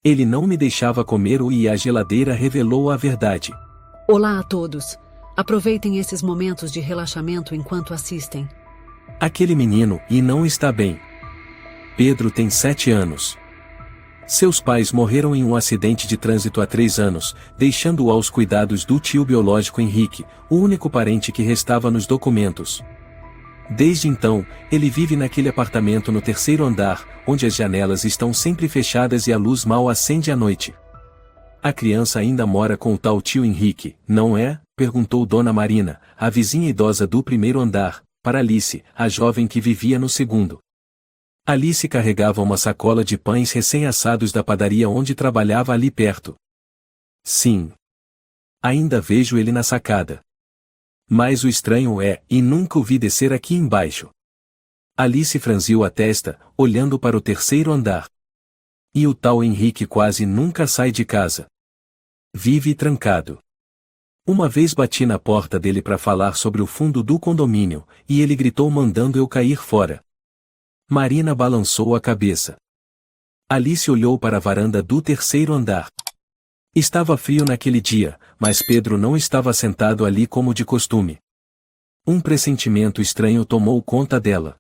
Ele não me deixava comer e a geladeira revelou a verdade. Olá a todos. Aproveitem esses momentos de relaxamento enquanto assistem. Aquele menino não está bem. Pedro tem 7 anos. Seus pais morreram em um acidente de trânsito há 3 anos, deixando-o aos cuidados do tio biológico Henrique, o único parente que restava nos documentos. Desde então, ele vive naquele apartamento no 3º andar, onde as janelas estão sempre fechadas e a luz mal acende à noite. A criança ainda mora com o tal tio Henrique, não é? Perguntou Dona Marina, a vizinha idosa do 1º andar, para Alice, a jovem que vivia no 2º. Alice carregava uma sacola de pães recém-assados da padaria onde trabalhava ali perto. Sim. Ainda vejo ele na sacada. Mas o estranho nunca o vi descer aqui embaixo. Alice franziu a testa, olhando para o 3º andar. E o tal Henrique quase nunca sai de casa. Vive trancado. Uma vez bati na porta dele para falar sobre o fundo do condomínio, e ele gritou mandando eu cair fora. Marina balançou a cabeça. Alice olhou para a varanda do 3º andar. Estava frio naquele dia, mas Pedro não estava sentado ali como de costume. Um pressentimento estranho tomou conta dela.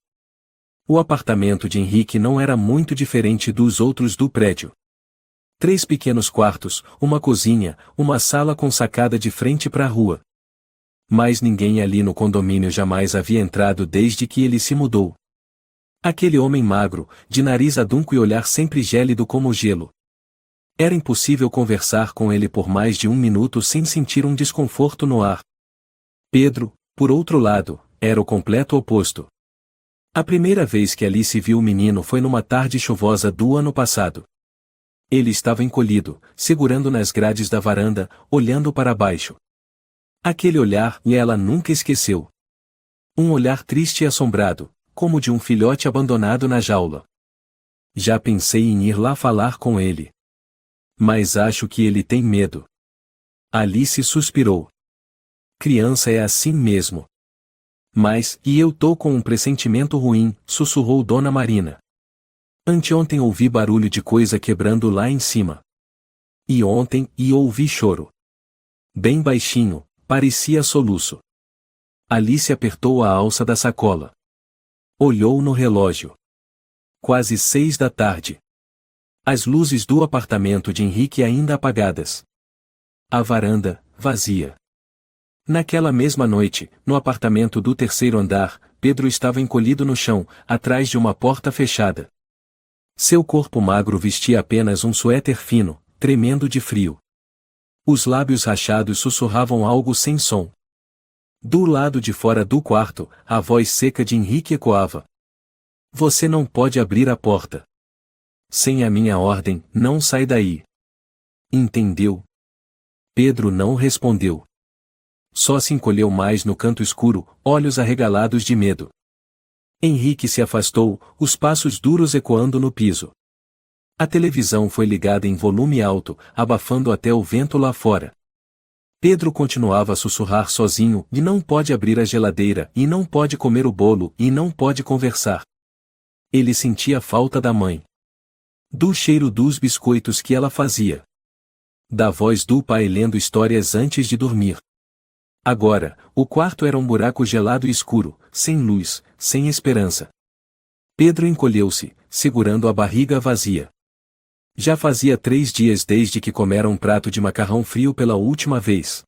O apartamento de Henrique não era muito diferente dos outros do prédio. 3 pequenos quartos, uma cozinha, uma sala com sacada de frente para a rua. Mas ninguém ali no condomínio jamais havia entrado desde que ele se mudou. Aquele homem magro, de nariz adunco e olhar sempre gélido como gelo. Era impossível conversar com ele por mais de 1 minuto sem sentir um desconforto no ar. Pedro, por outro lado, era o completo oposto. A primeira vez que Alice viu o menino foi numa tarde chuvosa do ano passado. Ele estava encolhido, segurando nas grades da varanda, olhando para baixo. Aquele olhar ela nunca esqueceu. Um olhar triste e assombrado, como de um filhote abandonado na jaula. Já pensei em ir lá falar com ele. Mas acho que ele tem medo. Alice suspirou. Criança é assim mesmo. Mas, eu tô com um pressentimento ruim, sussurrou Dona Marina. Anteontem ouvi barulho de coisa quebrando lá em cima. E ontem, ouvi choro. Bem baixinho, parecia soluço. Alice apertou a alça da sacola. Olhou no relógio. Quase 6 da tarde. As luzes do apartamento de Henrique ainda apagadas. A varanda, vazia. Naquela mesma noite, no apartamento do 3º andar, Pedro estava encolhido no chão, atrás de uma porta fechada. Seu corpo magro vestia apenas um suéter fino, tremendo de frio. Os lábios rachados sussurravam algo sem som. Do lado de fora do quarto, a voz seca de Henrique ecoava. Você não pode abrir a porta. Sem a minha ordem, não sai daí. Entendeu? Pedro não respondeu. Só se encolheu mais no canto escuro, olhos arregalados de medo. Henrique se afastou, os passos duros ecoando no piso. A televisão foi ligada em volume alto, abafando até o vento lá fora. Pedro continuava a sussurrar sozinho, e não pode abrir a geladeira, e não pode comer o bolo, e não pode conversar. Ele sentia falta da mãe. Do cheiro dos biscoitos que ela fazia. Da voz do pai lendo histórias antes de dormir. Agora, o quarto era um buraco gelado e escuro, sem luz, sem esperança. Pedro encolheu-se, segurando a barriga vazia. Já fazia 3 dias desde que comera um prato de macarrão frio pela última vez.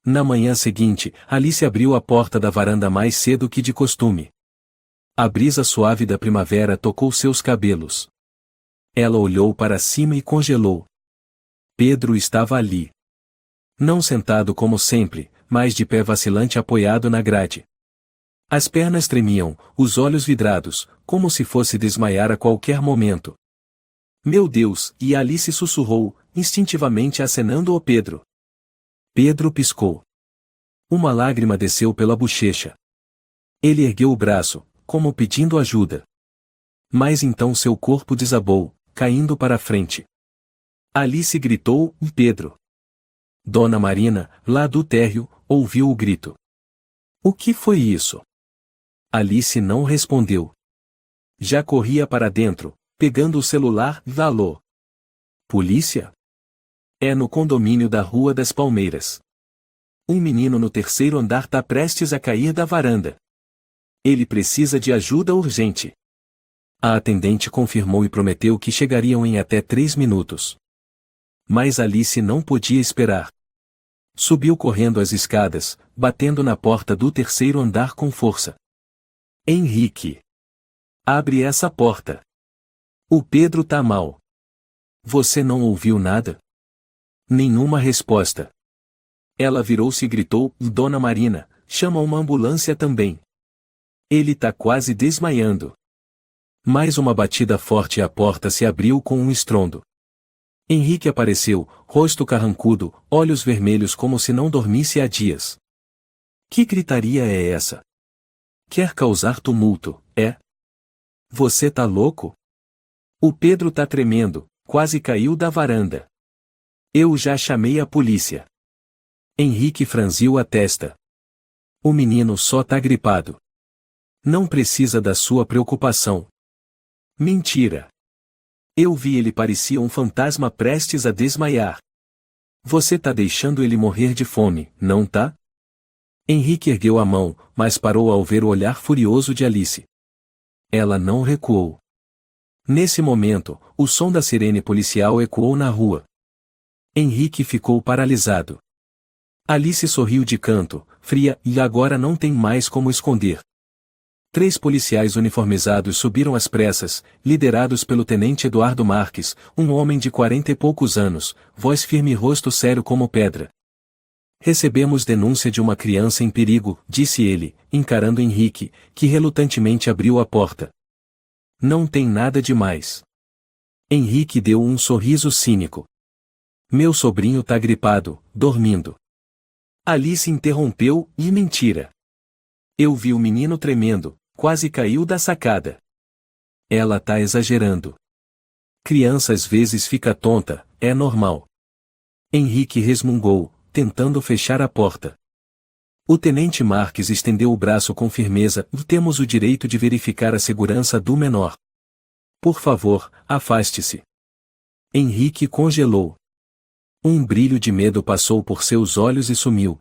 Na manhã seguinte, Alice abriu a porta da varanda mais cedo que de costume. A brisa suave da primavera tocou seus cabelos. Ela olhou para cima e congelou. Pedro estava ali. Não sentado como sempre, mas de pé vacilante apoiado na grade. As pernas tremiam, os olhos vidrados, como se fosse desmaiar a qualquer momento. Meu Deus! E Alice sussurrou, instintivamente acenando ao Pedro. Pedro piscou. Uma lágrima desceu pela bochecha. Ele ergueu o braço, como pedindo ajuda. Mas então seu corpo desabou, caindo para a frente. Alice gritou, Pedro. Dona Marina, lá do térreo, ouviu o grito. O que foi isso? Alice não respondeu. Já corria para dentro, pegando o celular, alô. Polícia? É no condomínio da Rua das Palmeiras. Um menino no terceiro andar tá prestes a cair da varanda. Ele precisa de ajuda urgente. A atendente confirmou e prometeu que chegariam em até 3 minutos. Mas Alice não podia esperar. Subiu correndo as escadas, batendo na porta do terceiro andar com força. Henrique! Abre essa porta. O Pedro tá mal. Você não ouviu nada? Nenhuma resposta. Ela virou-se e gritou: Dona Marina, chama uma ambulância também. Ele tá quase desmaiando. Mais uma batida forte e a porta se abriu com um estrondo. Henrique apareceu, rosto carrancudo, olhos vermelhos como se não dormisse há dias. Que gritaria é essa? Quer causar tumulto, é? Você tá louco? O Pedro tá tremendo, quase caiu da varanda. Eu já chamei a polícia. Henrique franziu a testa. O menino só tá gripado. Não precisa da sua preocupação. Mentira. Eu vi, ele parecia um fantasma prestes a desmaiar. Você tá deixando ele morrer de fome, não tá? Henrique ergueu a mão, mas parou ao ver o olhar furioso de Alice. Ela não recuou. Nesse momento, o som da sirene policial ecoou na rua. Henrique ficou paralisado. Alice sorriu de canto, fria, e agora não tem mais como esconder. 3 policiais uniformizados subiram às pressas, liderados pelo tenente Eduardo Marques, um homem de 40 e poucos anos, voz firme e rosto sério como pedra. Recebemos denúncia de uma criança em perigo, disse ele, encarando Henrique, que relutantemente abriu a porta. Não tem nada demais. Henrique deu um sorriso cínico. Meu sobrinho tá gripado, dormindo. Alice interrompeu, e mentira. Eu vi o menino tremendo, quase caiu da sacada. Ela tá exagerando. Criança às vezes fica tonta, é normal. Henrique resmungou, tentando fechar a porta. O tenente Marques estendeu o braço com firmeza: temos o direito de verificar a segurança do menor. Por favor, afaste-se. Henrique congelou. Um brilho de medo passou por seus olhos e sumiu.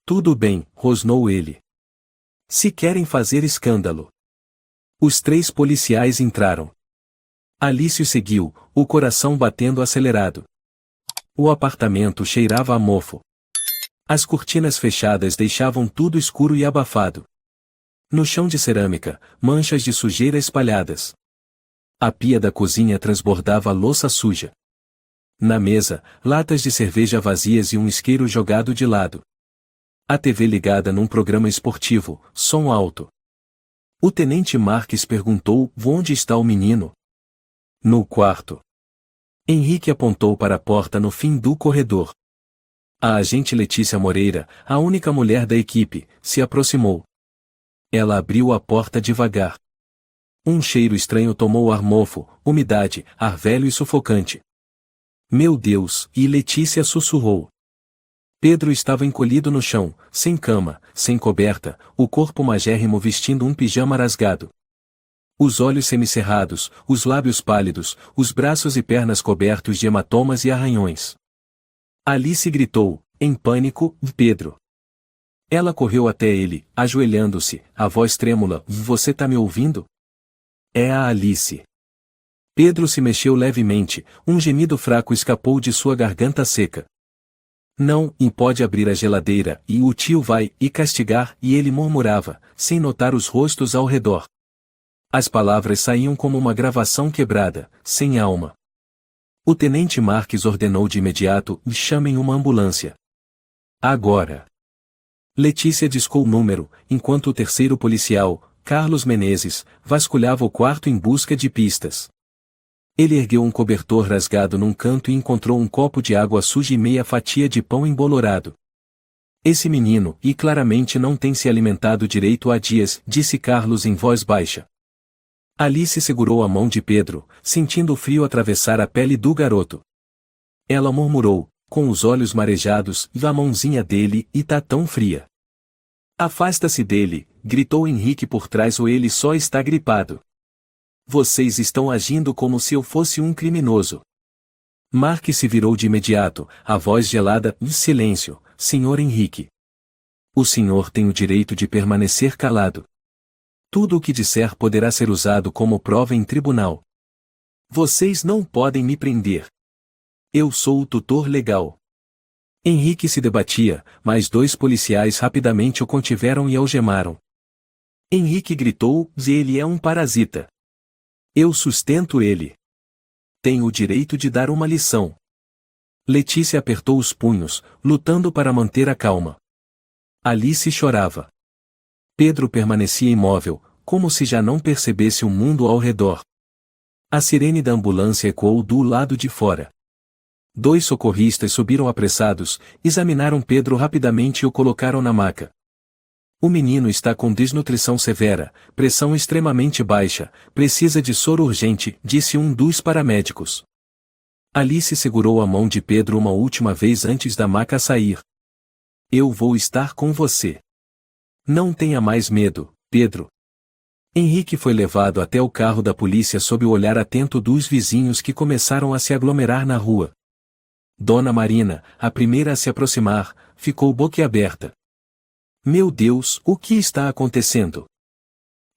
Tudo bem, rosnou ele. Se querem fazer escândalo. Os 3 policiais entraram. Alice o seguiu, o coração batendo acelerado. O apartamento cheirava a mofo. As cortinas fechadas deixavam tudo escuro e abafado. No chão de cerâmica, manchas de sujeira espalhadas. A pia da cozinha transbordava louça suja. Na mesa, latas de cerveja vazias e um isqueiro jogado de lado. A TV ligada num programa esportivo, som alto. O tenente Marques perguntou: onde está o menino? No quarto. Henrique apontou para a porta no fim do corredor. A agente Letícia Moreira, a única mulher da equipe, se aproximou. Ela abriu a porta devagar. Um cheiro estranho tomou o ar: mofo, umidade, ar velho e sufocante. Meu Deus! E Letícia sussurrou. Pedro estava encolhido no chão, sem cama, sem coberta, o corpo magérrimo vestindo um pijama rasgado. Os olhos semicerrados, os lábios pálidos, os braços e pernas cobertos de hematomas e arranhões. Alice gritou, em pânico: Pedro! Ela correu até ele, ajoelhando-se, a voz trêmula: você tá me ouvindo? É a Alice. Pedro se mexeu levemente, um gemido fraco escapou de sua garganta seca. Não, e pode abrir a geladeira, e o tio vai, e castigar, e ele murmurava, sem notar os rostos ao redor. As palavras saíam como uma gravação quebrada, sem alma. O tenente Marques ordenou de imediato: chamem uma ambulância. Agora. Letícia discou o número, enquanto o terceiro policial, Carlos Menezes, vasculhava o quarto em busca de pistas. Ele ergueu um cobertor rasgado num canto e encontrou um copo de água suja e meia fatia de pão embolorado. Esse menino, e claramente não tem se alimentado direito há dias, disse Carlos em voz baixa. Alice segurou a mão de Pedro, sentindo o frio atravessar a pele do garoto. Ela murmurou, com os olhos marejados: a mãozinha dele, e tá tão fria. Afasta-se dele, gritou Henrique por trás: ou ele só está gripado. Vocês estão agindo como se eu fosse um criminoso. Mark se virou de imediato, a voz gelada, silêncio, Sr. Henrique. O senhor tem o direito de permanecer calado. Tudo o que disser poderá ser usado como prova em tribunal. Vocês não podem me prender. Eu sou o tutor legal. Henrique se debatia, mas 2 policiais rapidamente o contiveram e algemaram. Henrique gritou, ele é um parasita. Eu sustento ele. Tenho o direito de dar uma lição. Letícia apertou os punhos, lutando para manter a calma. Alice chorava. Pedro permanecia imóvel, como se já não percebesse o mundo ao redor. A sirene da ambulância ecoou do lado de fora. 2 socorristas subiram apressados, examinaram Pedro rapidamente e o colocaram na maca. O menino está com desnutrição severa, pressão extremamente baixa, precisa de soro urgente, disse um dos paramédicos. Alice segurou a mão de Pedro uma última vez antes da maca sair. Eu vou estar com você. Não tenha mais medo, Pedro. Henrique foi levado até o carro da polícia sob o olhar atento dos vizinhos que começaram a se aglomerar na rua. Dona Marina, a primeira a se aproximar, ficou boquiaberta. Meu Deus, o que está acontecendo?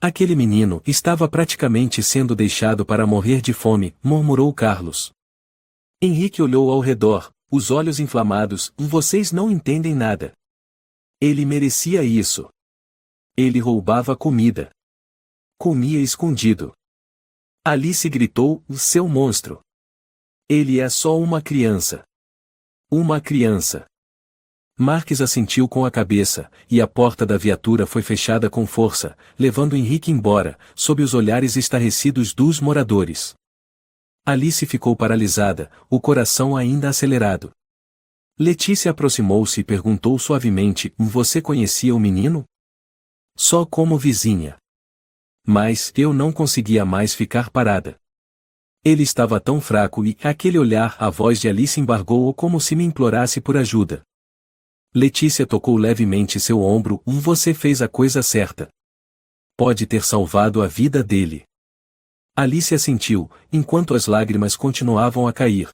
Aquele menino estava praticamente sendo deixado para morrer de fome, murmurou Carlos. Henrique olhou ao redor, os olhos inflamados, vocês não entendem nada. Ele merecia isso. Ele roubava comida. Comia escondido. Alice gritou, seu monstro. Ele é só uma criança. Uma criança. Marques assentiu com a cabeça, e a porta da viatura foi fechada com força, levando Henrique embora, sob os olhares estarrecidos dos moradores. Alice ficou paralisada, o coração ainda acelerado. Letícia aproximou-se e perguntou suavemente, você conhecia o menino? Só como vizinha. Mas eu não conseguia mais ficar parada. Ele estava tão fraco e, aquele olhar, a voz de Alice embargou-o como se me implorasse por ajuda. Letícia tocou levemente seu ombro, você fez a coisa certa. Pode ter salvado a vida dele. Alice assentiu, enquanto as lágrimas continuavam a cair.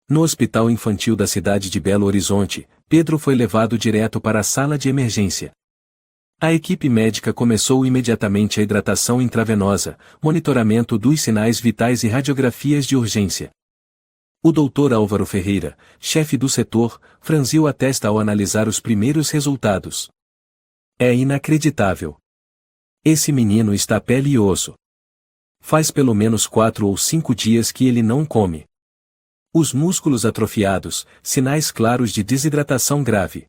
No hospital infantil da cidade de Belo Horizonte, Pedro foi levado direto para a sala de emergência. A equipe médica começou imediatamente a hidratação intravenosa, monitoramento dos sinais vitais e radiografias de urgência. O Dr. Álvaro Ferreira, chefe do setor, franziu a testa ao analisar os primeiros resultados. É inacreditável. Esse menino está pele e osso. Faz pelo menos 4 ou 5 dias que ele não come. Os músculos atrofiados, sinais claros de desidratação grave.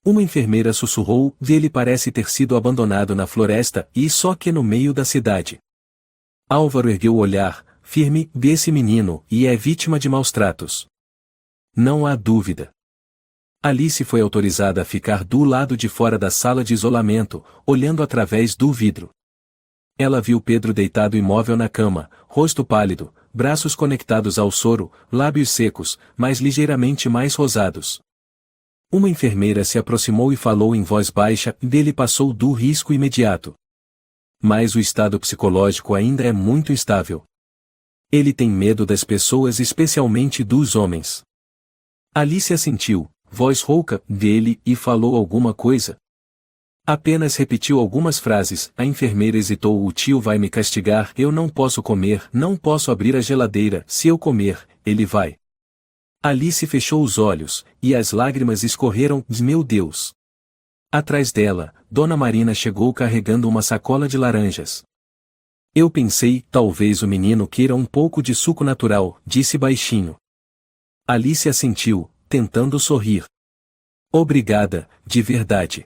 Uma enfermeira sussurrou, ele parece ter sido abandonado na floresta e só que no meio da cidade. Álvaro ergueu o olhar, firme, desse menino, e é vítima de maus tratos. Não há dúvida. Alice foi autorizada a ficar do lado de fora da sala de isolamento, olhando através do vidro. Ela viu Pedro deitado imóvel na cama, rosto pálido, braços conectados ao soro, lábios secos, mas ligeiramente mais rosados. Uma enfermeira se aproximou e falou em voz baixa, dele passou do risco imediato. Mas o estado psicológico ainda é muito instável. Ele tem medo das pessoas, especialmente dos homens. Alice assentiu, voz rouca, dele, e falou alguma coisa. Apenas repetiu algumas frases, a enfermeira hesitou, o tio vai me castigar, eu não posso comer, não posso abrir a geladeira, se eu comer, ele vai. Alice fechou os olhos, e as lágrimas escorreram, meu Deus. Atrás dela, Dona Marina chegou carregando uma sacola de laranjas. Eu pensei, talvez o menino queira um pouco de suco natural, disse baixinho. Alice assentiu, tentando sorrir. Obrigada, de verdade.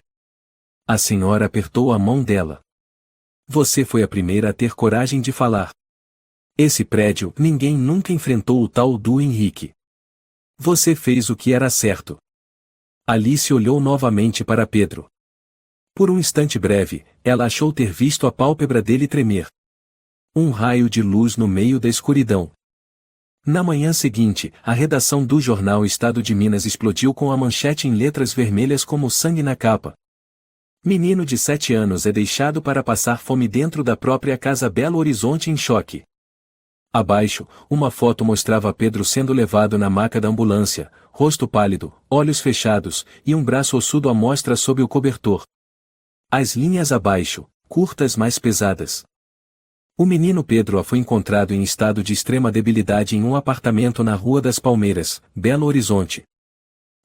A senhora apertou a mão dela. Você foi a primeira a ter coragem de falar. Esse prédio, ninguém nunca enfrentou o tal do Henrique. Você fez o que era certo. Alice olhou novamente para Pedro. Por um instante breve, ela achou ter visto a pálpebra dele tremer. Um raio de luz no meio da escuridão. Na manhã seguinte, a redação do jornal Estado de Minas explodiu com a manchete em letras vermelhas como sangue na capa. Menino de 7 anos é deixado para passar fome dentro da própria casa. Belo Horizonte em choque. Abaixo, uma foto mostrava Pedro sendo levado na maca da ambulância, rosto pálido, olhos fechados, e um braço ossudo à mostra sob o cobertor. As linhas abaixo, curtas mais pesadas. O menino Pedro foi encontrado em estado de extrema debilidade em um apartamento na Rua das Palmeiras, Belo Horizonte.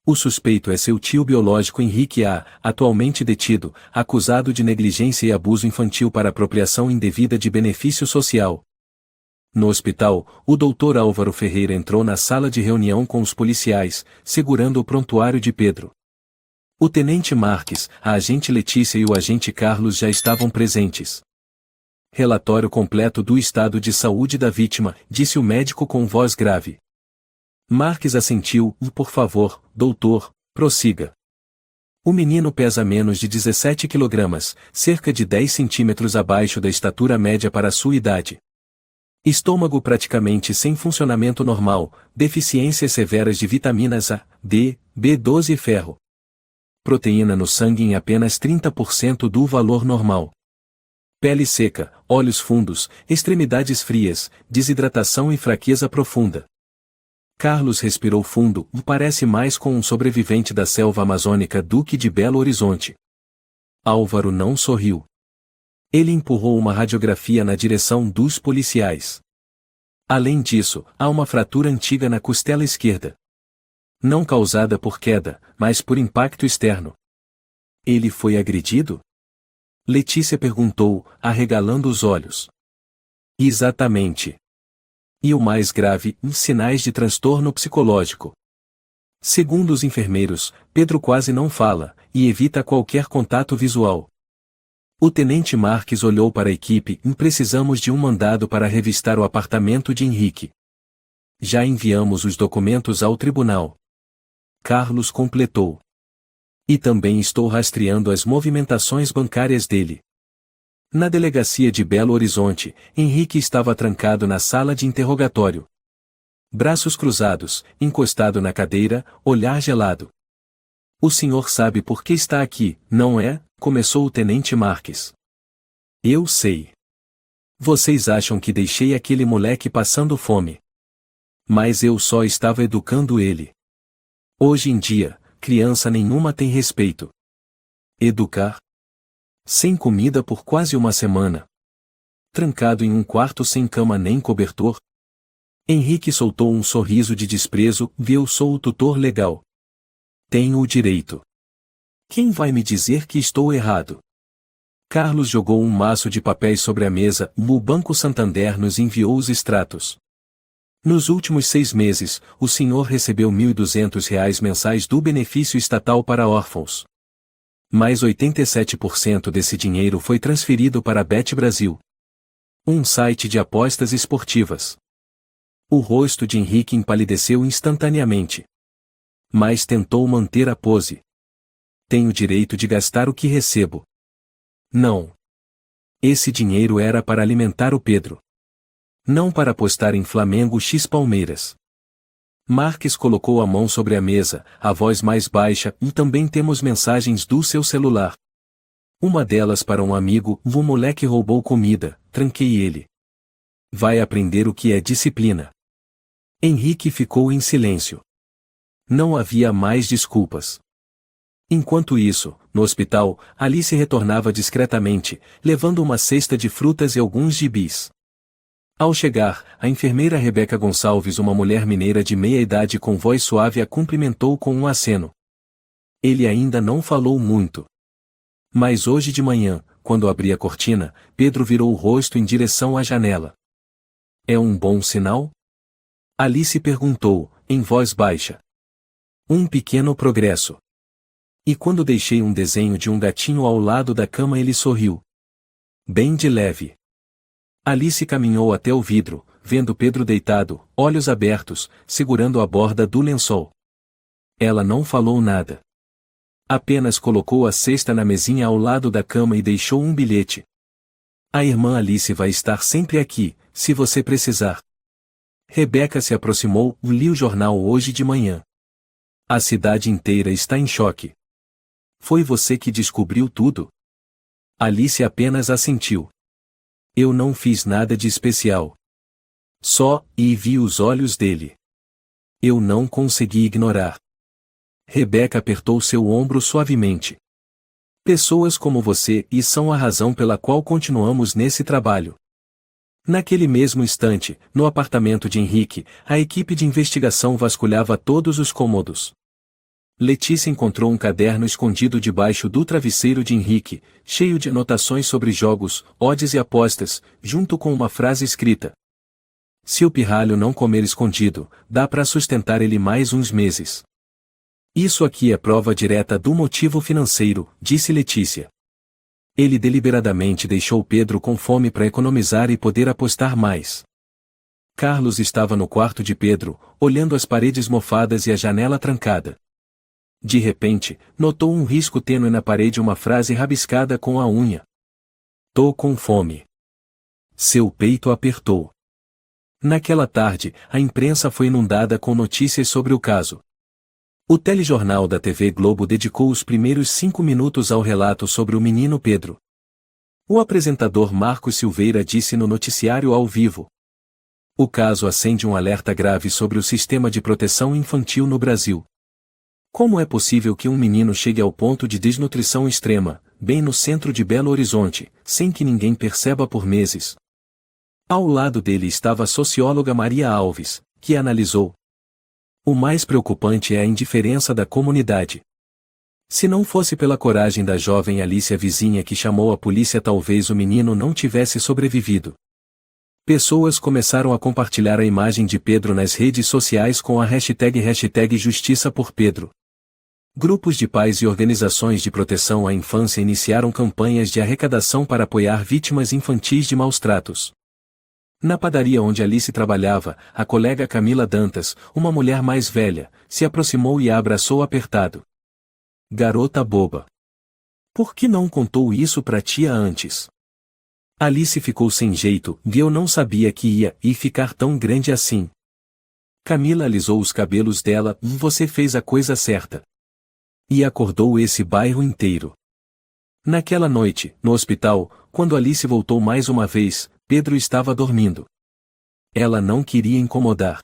O suspeito é seu tio biológico Henrique A., atualmente detido, acusado de negligência e abuso infantil para apropriação indevida de benefício social. No hospital, o Dr. Álvaro Ferreira entrou na sala de reunião com os policiais, segurando o prontuário de Pedro. O tenente Marques, a agente Letícia e o agente Carlos já estavam presentes. Relatório completo do estado de saúde da vítima, disse o médico com voz grave. Marques assentiu, por favor, doutor, prossiga. O menino pesa menos de 17 kg, cerca de 10 centímetros abaixo da estatura média para sua idade. Estômago praticamente sem funcionamento normal, deficiências severas de vitaminas A, D, B12 e ferro. Proteína no sangue em apenas 30% do valor normal. Pele seca, olhos fundos, extremidades frias, desidratação e fraqueza profunda. Carlos respirou fundo, parece mais com um sobrevivente da selva amazônica do que de Belo Horizonte. Álvaro não sorriu. Ele empurrou uma radiografia na direção dos policiais. Além disso, há uma fratura antiga na costela esquerda. Não causada por queda, mas por impacto externo. Ele foi agredido? Letícia perguntou, arregalando os olhos. Exatamente. E o mais grave, sinais de transtorno psicológico. Segundo os enfermeiros, Pedro quase não fala, e evita qualquer contato visual. O tenente Marques olhou para a equipe e precisamos de um mandado para revistar o apartamento de Henrique. Já enviamos os documentos ao tribunal. Carlos completou. E também estou rastreando as movimentações bancárias dele. Na delegacia de Belo Horizonte, Henrique estava trancado na sala de interrogatório. Braços cruzados, encostado na cadeira, olhar gelado. O senhor sabe por que está aqui, não é? Começou o tenente Marques. Eu sei. Vocês acham que deixei aquele moleque passando fome. Mas eu só estava educando ele. Hoje em dia, criança nenhuma tem respeito. Educar? Sem comida por quase uma semana. Trancado em um quarto sem cama nem cobertor. Henrique soltou um sorriso de desprezo, eu sou o tutor legal. Tenho o direito. Quem vai me dizer que estou errado? Carlos jogou um maço de papéis sobre a mesa, o Banco Santander nos enviou os extratos. Nos últimos 6 meses, o senhor recebeu R$ 1.200 mensais do benefício estatal para órfãos. Mais 87% desse dinheiro foi transferido para a Bet Brasil, um site de apostas esportivas. O rosto de Henrique empalideceu instantaneamente. Mas tentou manter a pose. Tenho direito de gastar o que recebo. Não. Esse dinheiro era para alimentar o Pedro. Não para apostar em Flamengo x Palmeiras. Marques colocou a mão sobre a mesa, a voz mais baixa, e também temos mensagens do seu celular. Uma delas para um amigo, o moleque roubou comida, tranquei ele. Vai aprender o que é disciplina. Henrique ficou em silêncio. Não havia mais desculpas. Enquanto isso, no hospital, Alice retornava discretamente, levando uma cesta de frutas e alguns gibis. Ao chegar, a enfermeira Rebeca Gonçalves, uma mulher mineira de meia-idade com voz suave, a cumprimentou com um aceno. Ele ainda não falou muito. Mas hoje de manhã, quando abri a cortina, Pedro virou o rosto em direção à janela. É um bom sinal? Alice perguntou, em voz baixa. Um pequeno progresso. E quando deixei um desenho de um gatinho ao lado da cama, ele sorriu. Bem de leve. Alice caminhou até o vidro, vendo Pedro deitado, olhos abertos, segurando a borda do lençol. Ela não falou nada. Apenas colocou a cesta na mesinha ao lado da cama e deixou um bilhete. A irmã Alice vai estar sempre aqui, se você precisar. Rebeca se aproximou, li o jornal hoje de manhã. A cidade inteira está em choque. Foi você que descobriu tudo? Alice apenas assentiu. Eu não fiz nada de especial. Só, e vi os olhos dele. Eu não consegui ignorar. Rebeca apertou seu ombro suavemente. Pessoas como você e são a razão pela qual continuamos nesse trabalho. Naquele mesmo instante, no apartamento de Henrique, a equipe de investigação vasculhava todos os cômodos. Letícia encontrou um caderno escondido debaixo do travesseiro de Henrique, cheio de anotações sobre jogos, odds e apostas, junto com uma frase escrita. Se o pirralho não comer escondido, dá para sustentar ele mais uns meses. Isso aqui é prova direta do motivo financeiro, disse Letícia. Ele deliberadamente deixou Pedro com fome para economizar e poder apostar mais. Carlos estava no quarto de Pedro, olhando as paredes mofadas e a janela trancada. De repente, notou um risco tênue na parede, uma frase rabiscada com a unha. Tô com fome. Seu peito apertou. Naquela tarde, a imprensa foi inundada com notícias sobre o caso. O telejornal da TV Globo dedicou os primeiros 5 minutos ao relato sobre o menino Pedro. O apresentador Marcos Silveira disse no noticiário ao vivo: o caso acende um alerta grave sobre o sistema de proteção infantil no Brasil. Como é possível que um menino chegue ao ponto de desnutrição extrema, bem no centro de Belo Horizonte, sem que ninguém perceba por meses? Ao lado dele estava a socióloga Maria Alves, que analisou. O mais preocupante é a indiferença da comunidade. Se não fosse pela coragem da jovem Alice, a vizinha que chamou a polícia, talvez o menino não tivesse sobrevivido. Pessoas começaram a compartilhar a imagem de Pedro nas redes sociais com a hashtag Justiça por Pedro. Grupos de pais e organizações de proteção à infância iniciaram campanhas de arrecadação para apoiar vítimas infantis de maus-tratos. Na padaria onde Alice trabalhava, a colega Camila Dantas, uma mulher mais velha, se aproximou e a abraçou apertado. Garota boba. Por que não contou isso pra tia antes? Alice ficou sem jeito, e eu não sabia que ia ficar tão grande assim. Camila alisou os cabelos dela, você fez a coisa certa. E acordou esse bairro inteiro. Naquela noite, no hospital, quando Alice voltou mais uma vez, Pedro estava dormindo. Ela não queria incomodar.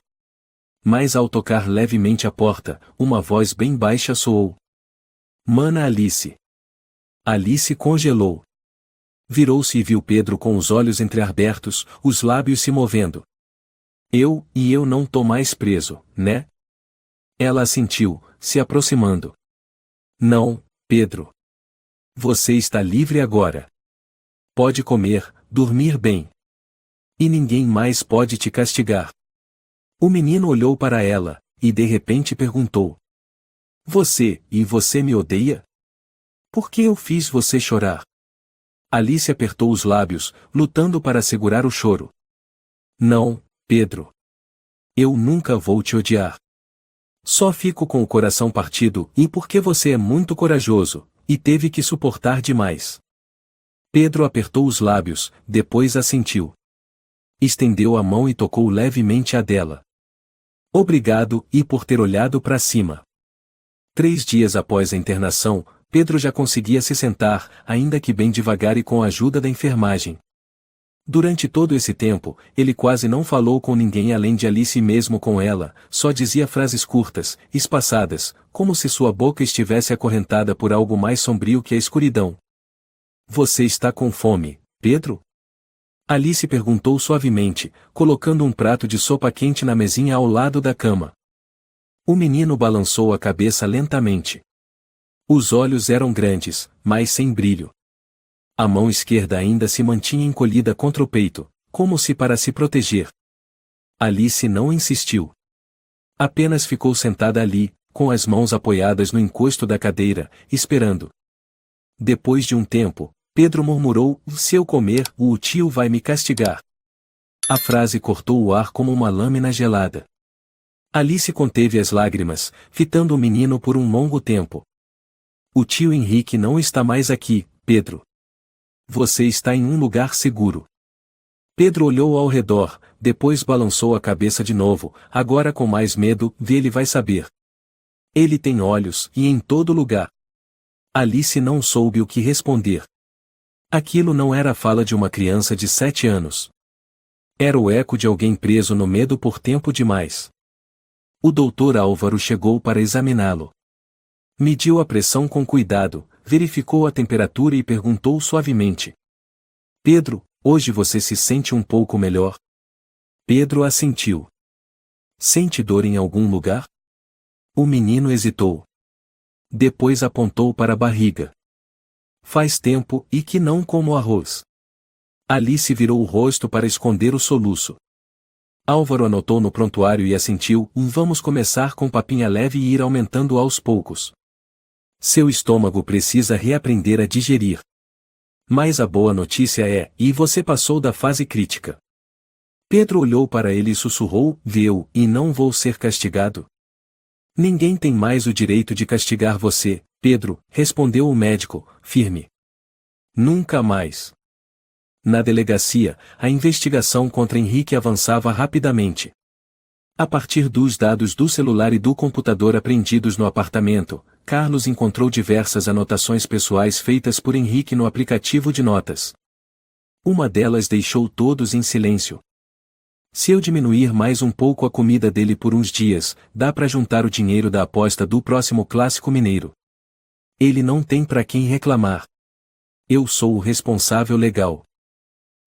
Mas ao tocar levemente a porta, uma voz bem baixa soou. Mana Alice. Alice congelou. Virou-se e viu Pedro com os olhos entreabertos, os lábios se movendo. Eu não tô mais preso, né? Ela assentiu, se aproximando. Não, Pedro. Você está livre agora. Pode comer, dormir bem. E ninguém mais pode te castigar. O menino olhou para ela, e de repente perguntou. Você me odeia? Por que eu fiz você chorar? Alice apertou os lábios, lutando para segurar o choro. Não, Pedro. Eu nunca vou te odiar. Só fico com o coração partido, e porque você é muito corajoso, e teve que suportar demais. Pedro apertou os lábios, depois assentiu. Estendeu a mão e tocou levemente a dela. Obrigado, e por ter olhado para cima. 3 dias após a internação, Pedro já conseguia se sentar, ainda que bem devagar e com a ajuda da enfermagem. Durante todo esse tempo, ele quase não falou com ninguém além de Alice, e mesmo com ela, só dizia frases curtas, espaçadas, como se sua boca estivesse acorrentada por algo mais sombrio que a escuridão. Você está com fome, Pedro? Alice perguntou suavemente, colocando um prato de sopa quente na mesinha ao lado da cama. O menino balançou a cabeça lentamente. Os olhos eram grandes, mas sem brilho. A mão esquerda ainda se mantinha encolhida contra o peito, como se para se proteger. Alice não insistiu. Apenas ficou sentada ali, com as mãos apoiadas no encosto da cadeira, esperando. Depois de um tempo, Pedro murmurou, se eu comer, o tio vai me castigar. A frase cortou o ar como uma lâmina gelada. Alice conteve as lágrimas, fitando o menino por um longo tempo. O tio Henrique não está mais aqui, Pedro. Você está em um lugar seguro. Pedro olhou ao redor, depois balançou a cabeça de novo, agora com mais medo, ele vai saber. Ele tem olhos, e em todo lugar. Alice não soube o que responder. Aquilo não era a fala de uma criança de 7 anos. Era o eco de alguém preso no medo por tempo demais. O doutor Álvaro chegou para examiná-lo. Mediu a pressão com cuidado, verificou a temperatura e perguntou suavemente: Pedro, hoje você se sente um pouco melhor? Pedro assentiu. Sente dor em algum lugar? O menino hesitou. Depois apontou para a barriga. Faz tempo e que não como arroz. Alice virou o rosto para esconder o soluço. Álvaro anotou no prontuário e assentiu: Vamos começar com papinha leve e ir aumentando aos poucos. Seu estômago precisa reaprender a digerir. Mas a boa notícia é, e você passou da fase crítica. Pedro olhou para ele e sussurrou: Viu, e não vou ser castigado? Ninguém tem mais o direito de castigar você, Pedro, respondeu o médico, firme. Nunca mais. Na delegacia, a investigação contra Henrique avançava rapidamente. A partir dos dados do celular e do computador apreendidos no apartamento, Carlos encontrou diversas anotações pessoais feitas por Henrique no aplicativo de notas. Uma delas deixou todos em silêncio. Se eu diminuir mais um pouco a comida dele por uns dias, dá para juntar o dinheiro da aposta do próximo Clássico Mineiro. Ele não tem para quem reclamar. Eu sou o responsável legal.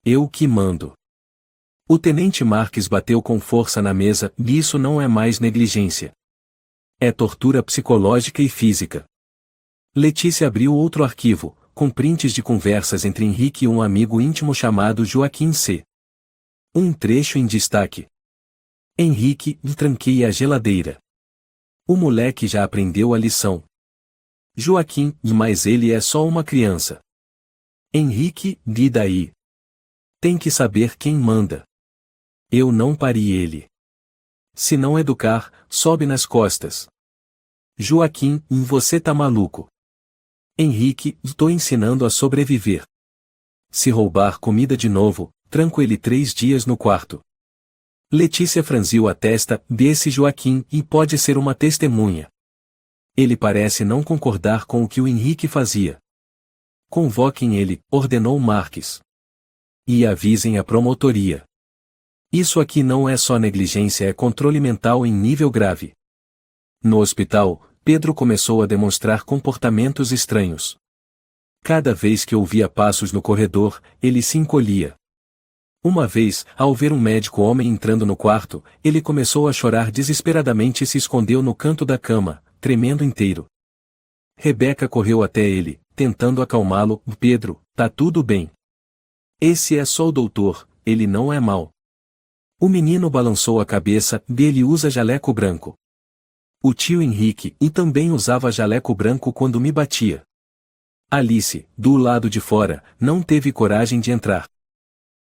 Eu que mando. O tenente Marques bateu com força na mesa, e isso não é mais negligência. É tortura psicológica e física. Letícia abriu outro arquivo, com prints de conversas entre Henrique e um amigo íntimo chamado Joaquim C. Um trecho em destaque. Henrique, tranquei a geladeira. O moleque já aprendeu a lição. Joaquim, mas ele é só uma criança. Henrique, e daí? Tem que saber quem manda. Eu não pari ele. Se não educar, sobe nas costas. Joaquim, você tá maluco. Henrique, tô ensinando a sobreviver. Se roubar comida de novo, tranco ele 3 dias no quarto. Letícia franziu a testa desse Joaquim e pode ser uma testemunha. Ele parece não concordar com o que o Henrique fazia. Convoquem ele, ordenou Marques. E avisem a promotoria. Isso aqui não é só negligência, é controle mental em nível grave. No hospital, Pedro começou a demonstrar comportamentos estranhos. Cada vez que ouvia passos no corredor, ele se encolhia. Uma vez, ao ver um médico homem entrando no quarto, ele começou a chorar desesperadamente e se escondeu no canto da cama, tremendo inteiro. Rebeca correu até ele, tentando acalmá-lo: Pedro, tá tudo bem. Esse é só o doutor, ele não é mau. O menino balançou a cabeça: ele usa jaleco branco. O tio Henrique e também usava jaleco branco quando me batia. Alice, do lado de fora, não teve coragem de entrar.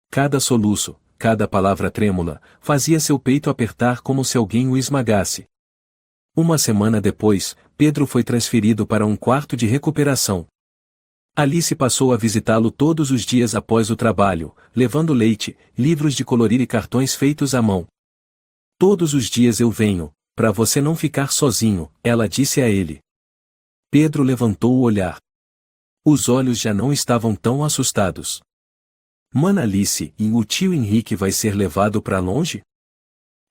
Cada soluço, cada palavra trêmula, fazia seu peito apertar como se alguém o esmagasse. Uma semana depois, Pedro foi transferido para um quarto de recuperação. Alice passou a visitá-lo todos os dias após o trabalho, levando leite, livros de colorir e cartões feitos à mão. Todos os dias eu venho, para você não ficar sozinho, ela disse a ele. Pedro levantou o olhar. Os olhos já não estavam tão assustados. Mana Alice, e o tio Henrique vai ser levado para longe?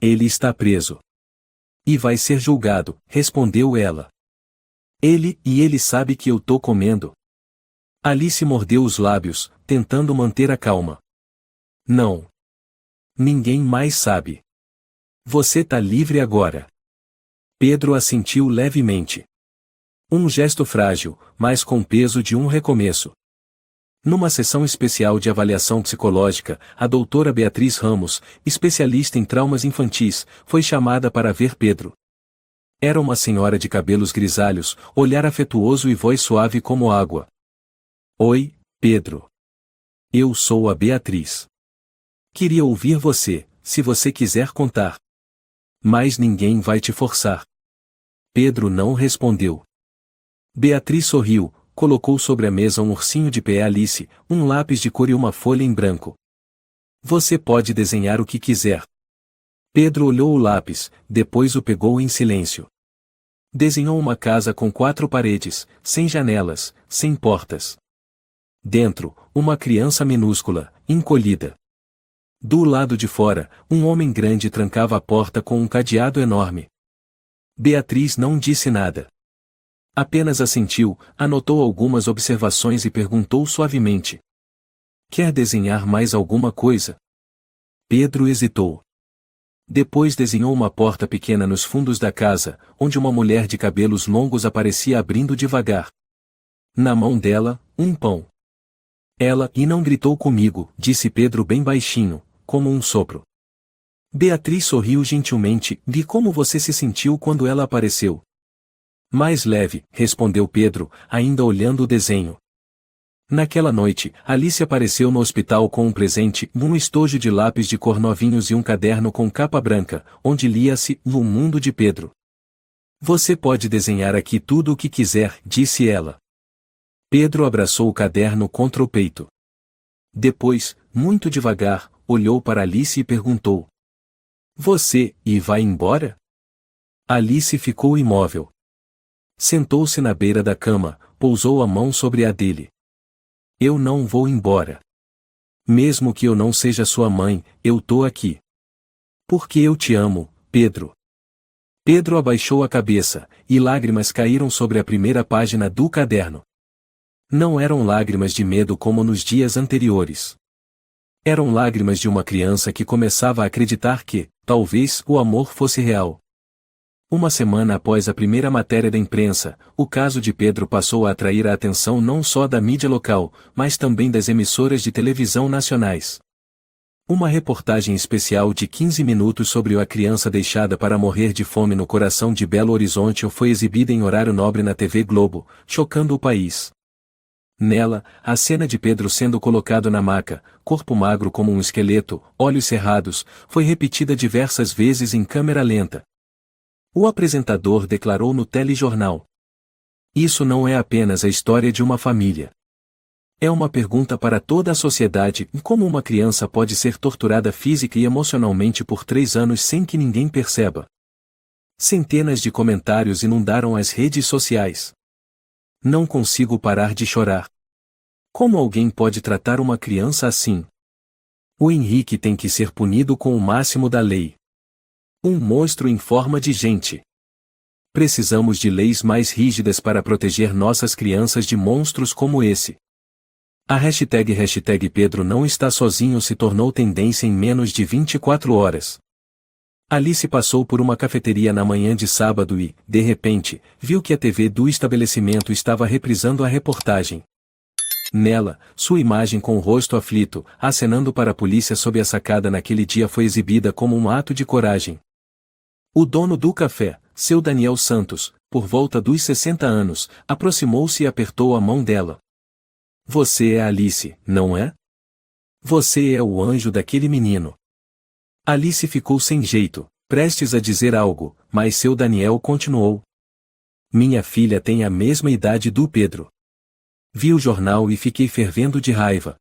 Ele está preso. E vai ser julgado, respondeu ela. Ele sabe que eu tô comendo. Alice mordeu os lábios, tentando manter a calma. Não. Ninguém mais sabe. Você tá livre agora. Pedro assentiu levemente. Um gesto frágil, mas com peso de um recomeço. Numa sessão especial de avaliação psicológica, a doutora Beatriz Ramos, especialista em traumas infantis, foi chamada para ver Pedro. Era uma senhora de cabelos grisalhos, olhar afetuoso e voz suave como água. Oi, Pedro. Eu sou a Beatriz. Queria ouvir você, se você quiser contar. Mas ninguém vai te forçar. Pedro não respondeu. Beatriz sorriu, colocou sobre a mesa um ursinho de pé Alice, um lápis de cor e uma folha em branco. Você pode desenhar o que quiser. Pedro olhou o lápis, depois o pegou em silêncio. Desenhou uma casa com 4 paredes, sem janelas, sem portas. Dentro, uma criança minúscula, encolhida. Do lado de fora, um homem grande trancava a porta com um cadeado enorme. Beatriz não disse nada. Apenas assentiu, anotou algumas observações e perguntou suavemente: "Quer desenhar mais alguma coisa?" Pedro hesitou. Depois desenhou uma porta pequena nos fundos da casa, onde uma mulher de cabelos longos aparecia abrindo devagar. Na mão dela, um pão. "Ela e não gritou comigo", disse Pedro bem baixinho, como um sopro. Beatriz sorriu gentilmente. "E como você se sentiu quando ela apareceu?" "Mais leve", respondeu Pedro, ainda olhando o desenho. Naquela noite, Alice apareceu no hospital com um presente, um estojo de lápis de cor novinhos e um caderno com capa branca, onde lia-se "No Mundo de Pedro". "Você pode desenhar aqui tudo o que quiser", disse ela. Pedro abraçou o caderno contra o peito. Depois, muito devagar, olhou para Alice e perguntou: "Você, e vai embora?" Alice ficou imóvel. Sentou-se na beira da cama, pousou a mão sobre a dele. "Eu não vou embora. Mesmo que eu não seja sua mãe, eu tô aqui. Porque eu te amo, Pedro." Pedro abaixou a cabeça, e lágrimas caíram sobre a primeira página do caderno. Não eram lágrimas de medo como nos dias anteriores. Eram lágrimas de uma criança que começava a acreditar que, talvez, o amor fosse real. Uma semana após a primeira matéria da imprensa, o caso de Pedro passou a atrair a atenção não só da mídia local, mas também das emissoras de televisão nacionais. Uma reportagem especial de 15 minutos sobre a criança deixada para morrer de fome no coração de Belo Horizonte foi exibida em horário nobre na TV Globo, chocando o país. Nela, a cena de Pedro sendo colocado na maca, corpo magro como um esqueleto, olhos cerrados, foi repetida diversas vezes em câmera lenta. O apresentador declarou no telejornal: "Isso não é apenas a história de uma família. É uma pergunta para toda a sociedade: como uma criança pode ser torturada física e emocionalmente por 3 anos sem que ninguém perceba?" Centenas de comentários inundaram as redes sociais. "Não consigo parar de chorar. Como alguém pode tratar uma criança assim? O Henrique tem que ser punido com o máximo da lei. Um monstro em forma de gente. Precisamos de leis mais rígidas para proteger nossas crianças de monstros como esse." A hashtag Pedro não está sozinho se tornou tendência em menos de 24 horas. Alice passou por uma cafeteria na manhã de sábado e, de repente, viu que a TV do estabelecimento estava reprisando a reportagem. Nela, sua imagem com o rosto aflito, acenando para a polícia sob a sacada naquele dia foi exibida como um ato de coragem. O dono do café, seu Daniel Santos, por volta dos 60 anos, aproximou-se e apertou a mão dela. "Você é Alice, não é? Você é o anjo daquele menino." Alice ficou sem jeito, prestes a dizer algo, mas seu Daniel continuou: "Minha filha tem a mesma idade do Pedro. Vi o jornal e fiquei fervendo de raiva.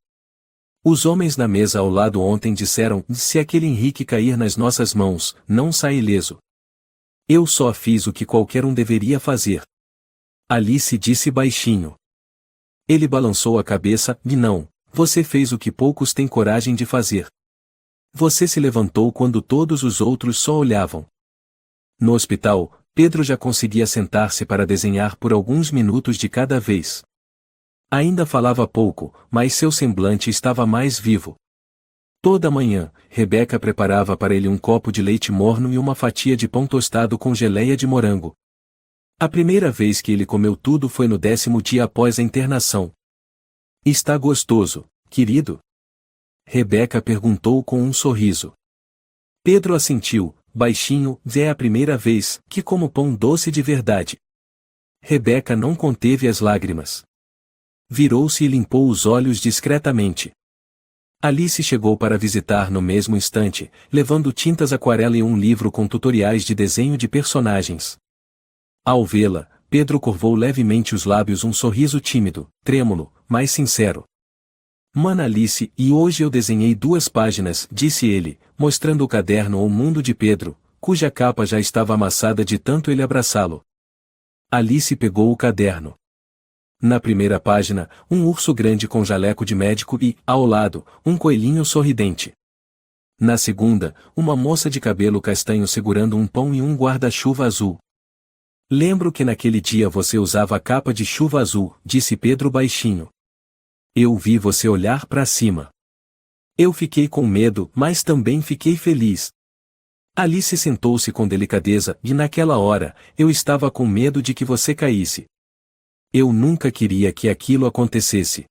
Os homens na mesa ao lado ontem disseram: se aquele Henrique cair nas nossas mãos, não sai ileso. Eu só fiz o que qualquer um deveria fazer." Alice disse baixinho. Ele balançou a cabeça: "E não, você fez o que poucos têm coragem de fazer. Você se levantou quando todos os outros só olhavam." No hospital, Pedro já conseguia sentar-se para desenhar por alguns minutos de cada vez. Ainda falava pouco, mas seu semblante estava mais vivo. Toda manhã, Rebeca preparava para ele um copo de leite morno e uma fatia de pão tostado com geleia de morango. A primeira vez que ele comeu tudo foi no 10º dia após a internação. "Está gostoso, querido?" Rebeca perguntou com um sorriso. Pedro assentiu, baixinho: "É a primeira vez que como pão doce de verdade." Rebeca não conteve as lágrimas. Virou-se e limpou os olhos discretamente. Alice chegou para visitar no mesmo instante, levando tintas aquarela e um livro com tutoriais de desenho de personagens. Ao vê-la, Pedro curvou levemente os lábios, um sorriso tímido, trêmulo, mas sincero. "Mana Alice, e hoje eu desenhei 2 páginas", disse ele, mostrando o caderno ao mundo de Pedro, cuja capa já estava amassada de tanto ele abraçá-lo. Alice pegou o caderno. Na primeira página, um urso grande com jaleco de médico e, ao lado, um coelhinho sorridente. Na segunda, uma moça de cabelo castanho segurando um pão e um guarda-chuva azul. Lembro que naquele dia você usava a capa de chuva azul, disse Pedro baixinho. Eu vi você olhar para cima. Eu fiquei com medo, mas também fiquei feliz. Alice sentou-se com delicadeza, e naquela hora, eu estava com medo de que você caísse. Eu nunca queria que aquilo acontecesse.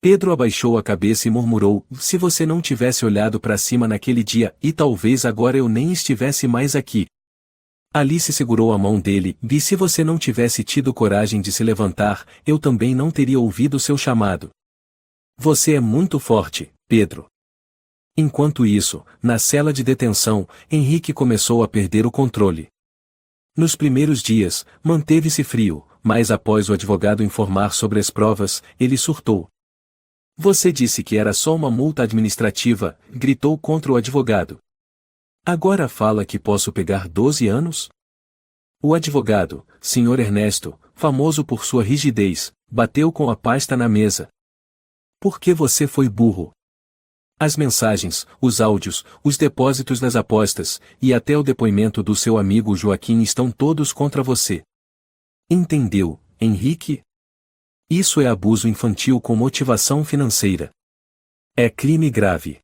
Pedro abaixou a cabeça e murmurou, se você não tivesse olhado para cima naquele dia, e talvez agora eu nem estivesse mais aqui. Alice segurou a mão dele, e se você não tivesse tido coragem de se levantar, eu também não teria ouvido seu chamado. Você é muito forte, Pedro. Enquanto isso, na cela de detenção, Henrique começou a perder o controle. Nos primeiros dias, manteve-se frio, mas após o advogado informar sobre as provas, ele surtou. Você disse que era só uma multa administrativa, gritou contra o advogado. Agora fala que posso pegar 12 anos? O advogado, Sr. Ernesto, famoso por sua rigidez, bateu com a pasta na mesa. Por que você foi burro? As mensagens, os áudios, os depósitos das apostas, e até o depoimento do seu amigo Joaquim estão todos contra você. Entendeu, Henrique? Isso é abuso infantil com motivação financeira. É crime grave.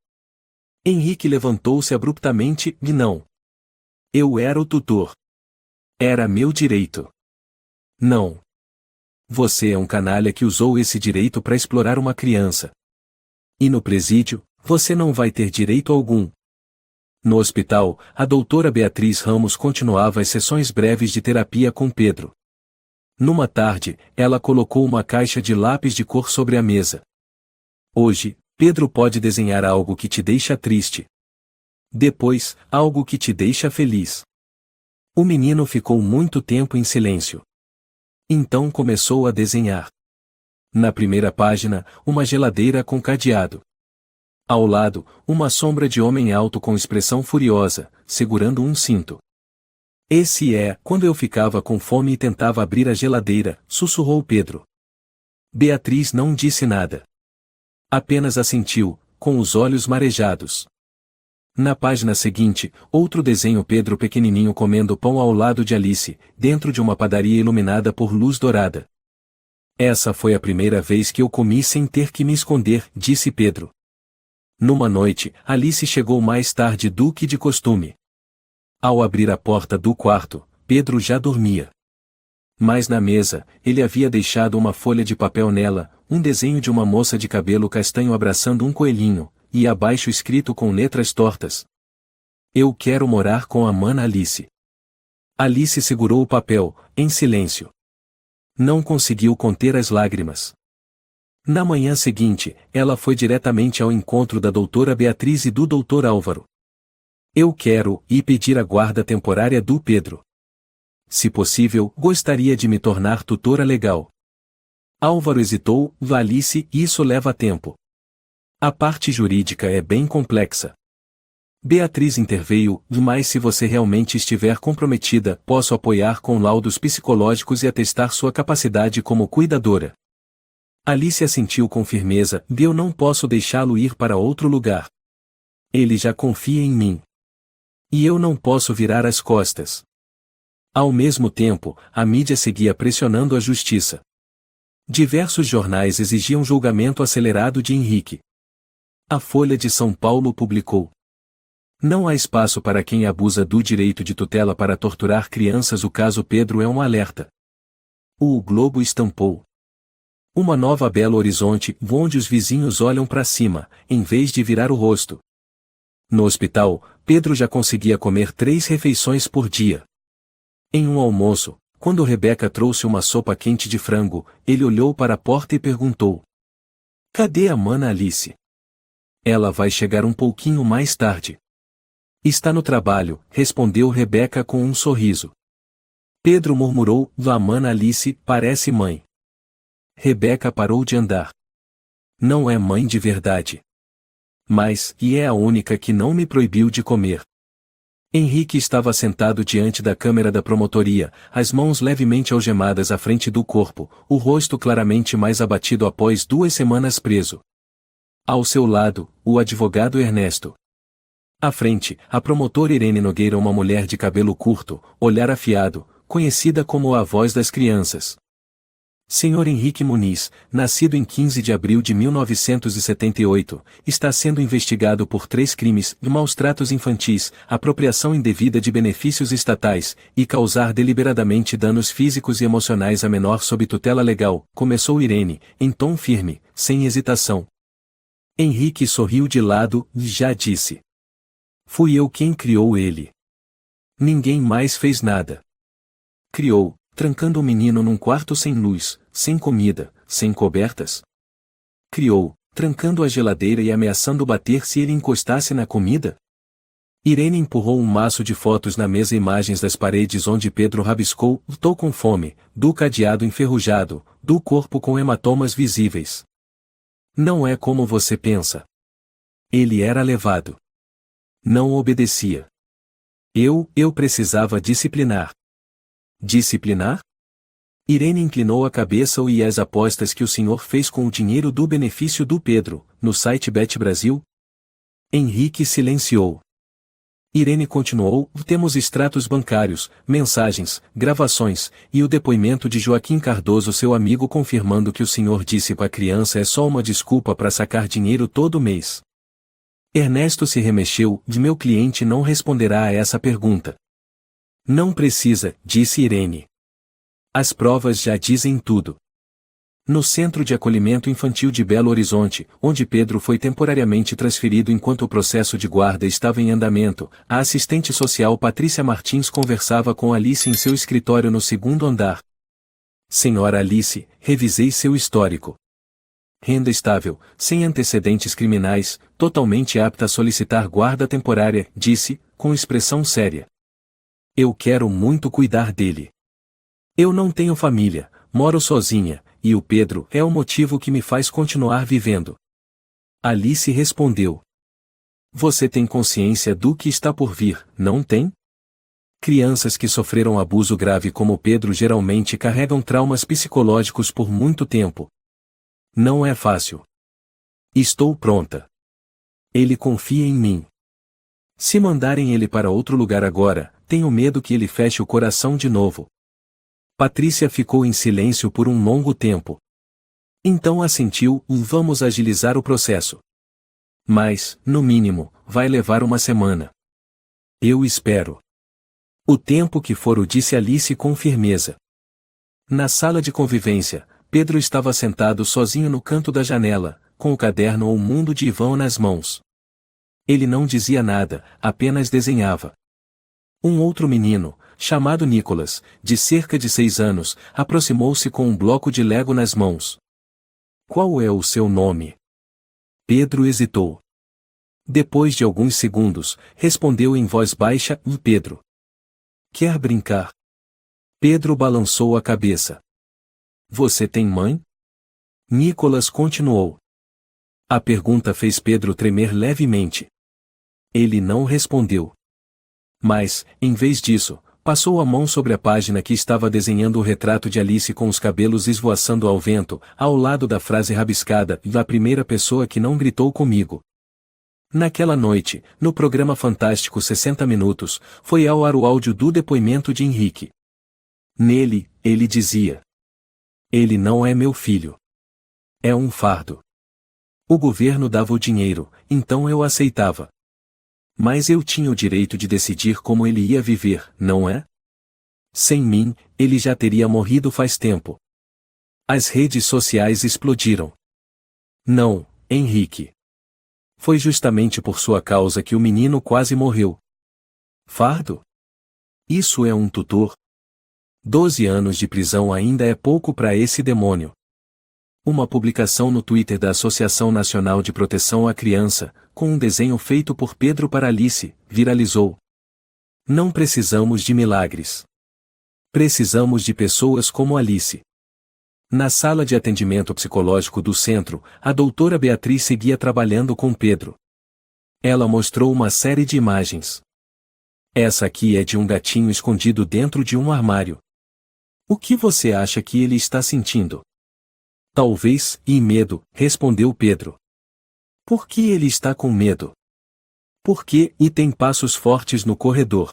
Henrique levantou-se abruptamente, e não. Eu era o tutor. Era meu direito. Não. Você é um canalha que usou esse direito para explorar uma criança. E no presídio, você não vai ter direito algum. No hospital, a doutora Beatriz Ramos continuava as sessões breves de terapia com Pedro. Numa tarde, ela colocou uma caixa de lápis de cor sobre a mesa. Hoje, Pedro pode desenhar algo que te deixa triste. Depois, algo que te deixa feliz. O menino ficou muito tempo em silêncio. Então começou a desenhar. Na primeira página, uma geladeira com cadeado. Ao lado, uma sombra de homem alto com expressão furiosa, segurando um cinto. Esse é, quando eu ficava com fome e tentava abrir a geladeira, sussurrou Pedro. Beatriz não disse nada. Apenas assentiu, com os olhos marejados. Na página seguinte, outro desenho Pedro pequenininho comendo pão ao lado de Alice, dentro de uma padaria iluminada por luz dourada. Essa foi a primeira vez que eu comi sem ter que me esconder, disse Pedro. Numa noite, Alice chegou mais tarde do que de costume. Ao abrir a porta do quarto, Pedro já dormia. Mas na mesa, ele havia deixado uma folha de papel nela, um desenho de uma moça de cabelo castanho abraçando um coelhinho, e abaixo escrito com letras tortas. Eu quero morar com a mana Alice. Alice segurou o papel, em silêncio. Não conseguiu conter as lágrimas. Na manhã seguinte, ela foi diretamente ao encontro da doutora Beatriz e do doutor Álvaro. Eu quero ir pedir a guarda temporária do Pedro. Se possível, gostaria de me tornar tutora legal. Álvaro hesitou, Alice, isso leva tempo. A parte jurídica é bem complexa. Beatriz interveio, mas se você realmente estiver comprometida, posso apoiar com laudos psicológicos e atestar sua capacidade como cuidadora. Alice assentiu com firmeza, eu não posso deixá-lo ir para outro lugar. Ele já confia em mim. E eu não posso virar as costas. Ao mesmo tempo, a mídia seguia pressionando a justiça. Diversos jornais exigiam julgamento acelerado de Henrique. A Folha de São Paulo publicou: Não há espaço para quem abusa do direito de tutela para torturar crianças. O caso Pedro é um alerta. O Globo estampou: Uma nova Belo Horizonte, onde os vizinhos olham para cima, em vez de virar o rosto. No hospital, Pedro já conseguia comer 3 refeições por dia. Em um almoço, quando Rebeca trouxe uma sopa quente de frango, ele olhou para a porta e perguntou: Cadê a mana Alice? Ela vai chegar um pouquinho mais tarde. Está no trabalho, respondeu Rebeca com um sorriso. Pedro murmurou: a mana Alice parece mãe. Rebeca parou de andar. Não é mãe de verdade. Mas, e é a única que não me proibiu de comer. Henrique estava sentado diante da câmera da promotoria, as mãos levemente algemadas à frente do corpo, o rosto claramente mais abatido após 2 semanas preso. Ao seu lado, o advogado Ernesto. À frente, a promotora Irene Nogueira, uma mulher de cabelo curto, olhar afiado, conhecida como a voz das crianças. Senhor Henrique Muniz, nascido em 15 de abril de 1978, está sendo investigado por 3 crimes de maus-tratos infantis, apropriação indevida de benefícios estatais, e causar deliberadamente danos físicos e emocionais a menor sob tutela legal, começou Irene, em tom firme, sem hesitação. Henrique sorriu de lado e já disse. Fui eu quem criou ele. Ninguém mais fez nada. Criou, trancando o menino num quarto sem luz, sem comida, sem cobertas. Criou, trancando a geladeira e ameaçando bater se ele encostasse na comida. Irene empurrou um maço de fotos na mesa, imagens das paredes onde Pedro rabiscou, "Tô com fome", do cadeado enferrujado, do corpo com hematomas visíveis. Não é como você pensa. Ele era levado. Não obedecia. Eu precisava disciplinar. Disciplinar? Irene inclinou a cabeça. E as apostas que o senhor fez com o dinheiro do benefício do Pedro, no site Bet Brasil? Henrique silenciou. Irene continuou, temos extratos bancários, mensagens, gravações, e o depoimento de Joaquim Cardoso, seu amigo, confirmando que o senhor disse para a criança é só uma desculpa para sacar dinheiro todo mês. Ernesto se remexeu, meu cliente não responderá a essa pergunta. Não precisa, disse Irene. As provas já dizem tudo. No Centro de Acolhimento Infantil de Belo Horizonte, onde Pedro foi temporariamente transferido enquanto o processo de guarda estava em andamento, a assistente social Patrícia Martins conversava com Alice em seu escritório no segundo andar. Senhora Alice, revisei seu histórico. Renda estável, sem antecedentes criminais, totalmente apta a solicitar guarda temporária, disse, com expressão séria. Eu quero muito cuidar dele. Eu não tenho família, moro sozinha, e o Pedro é o motivo que me faz continuar vivendo. Alice respondeu. Você tem consciência do que está por vir, não tem? Crianças que sofreram abuso grave como Pedro geralmente carregam traumas psicológicos por muito tempo. Não é fácil. Estou pronta. Ele confia em mim. Se mandarem ele para outro lugar agora, tenho medo que ele feche o coração de novo. Patrícia ficou em silêncio por um longo tempo. Então assentiu, vamos agilizar o processo. Mas, no mínimo, vai levar uma semana. Eu espero. O tempo que for, o disse Alice com firmeza. Na sala de convivência, Pedro estava sentado sozinho no canto da janela, com o caderno O Mundo de Ivan nas mãos. Ele não dizia nada, apenas desenhava. Um outro menino, chamado Nicolas, de cerca de 6 anos, aproximou-se com um bloco de Lego nas mãos. Qual é o seu nome? Pedro hesitou. Depois de alguns segundos, respondeu em voz baixa, Pedro. Quer brincar? Pedro balançou a cabeça. Você tem mãe? Nicolas continuou. A pergunta fez Pedro tremer levemente. Ele não respondeu. Mas, em vez disso, passou a mão sobre a página que estava desenhando o retrato de Alice com os cabelos esvoaçando ao vento, ao lado da frase rabiscada, a primeira pessoa que não gritou comigo. Naquela noite, no programa Fantástico 60 Minutos, foi ao ar o áudio do depoimento de Henrique. Nele, ele dizia: ele não é meu filho. É um fardo. O governo dava o dinheiro, então eu aceitava. Mas eu tinha o direito de decidir como ele ia viver, não é? Sem mim, ele já teria morrido faz tempo. As redes sociais explodiram. Não, Henrique. Foi justamente por sua causa que o menino quase morreu. Fardo? Isso é um tutor? 12 anos de prisão ainda é pouco para esse demônio. Uma publicação no Twitter da Associação Nacional de Proteção à Criança, com um desenho feito por Pedro para Alice, viralizou. Não precisamos de milagres. Precisamos de pessoas como Alice. Na sala de atendimento psicológico do centro, a doutora Beatriz seguia trabalhando com Pedro. Ela mostrou uma série de imagens. Essa aqui é de um gatinho escondido dentro de um armário. O que você acha que ele está sentindo? Talvez, medo, respondeu Pedro. Por que ele está com medo? Por quê? E tem passos fortes no corredor.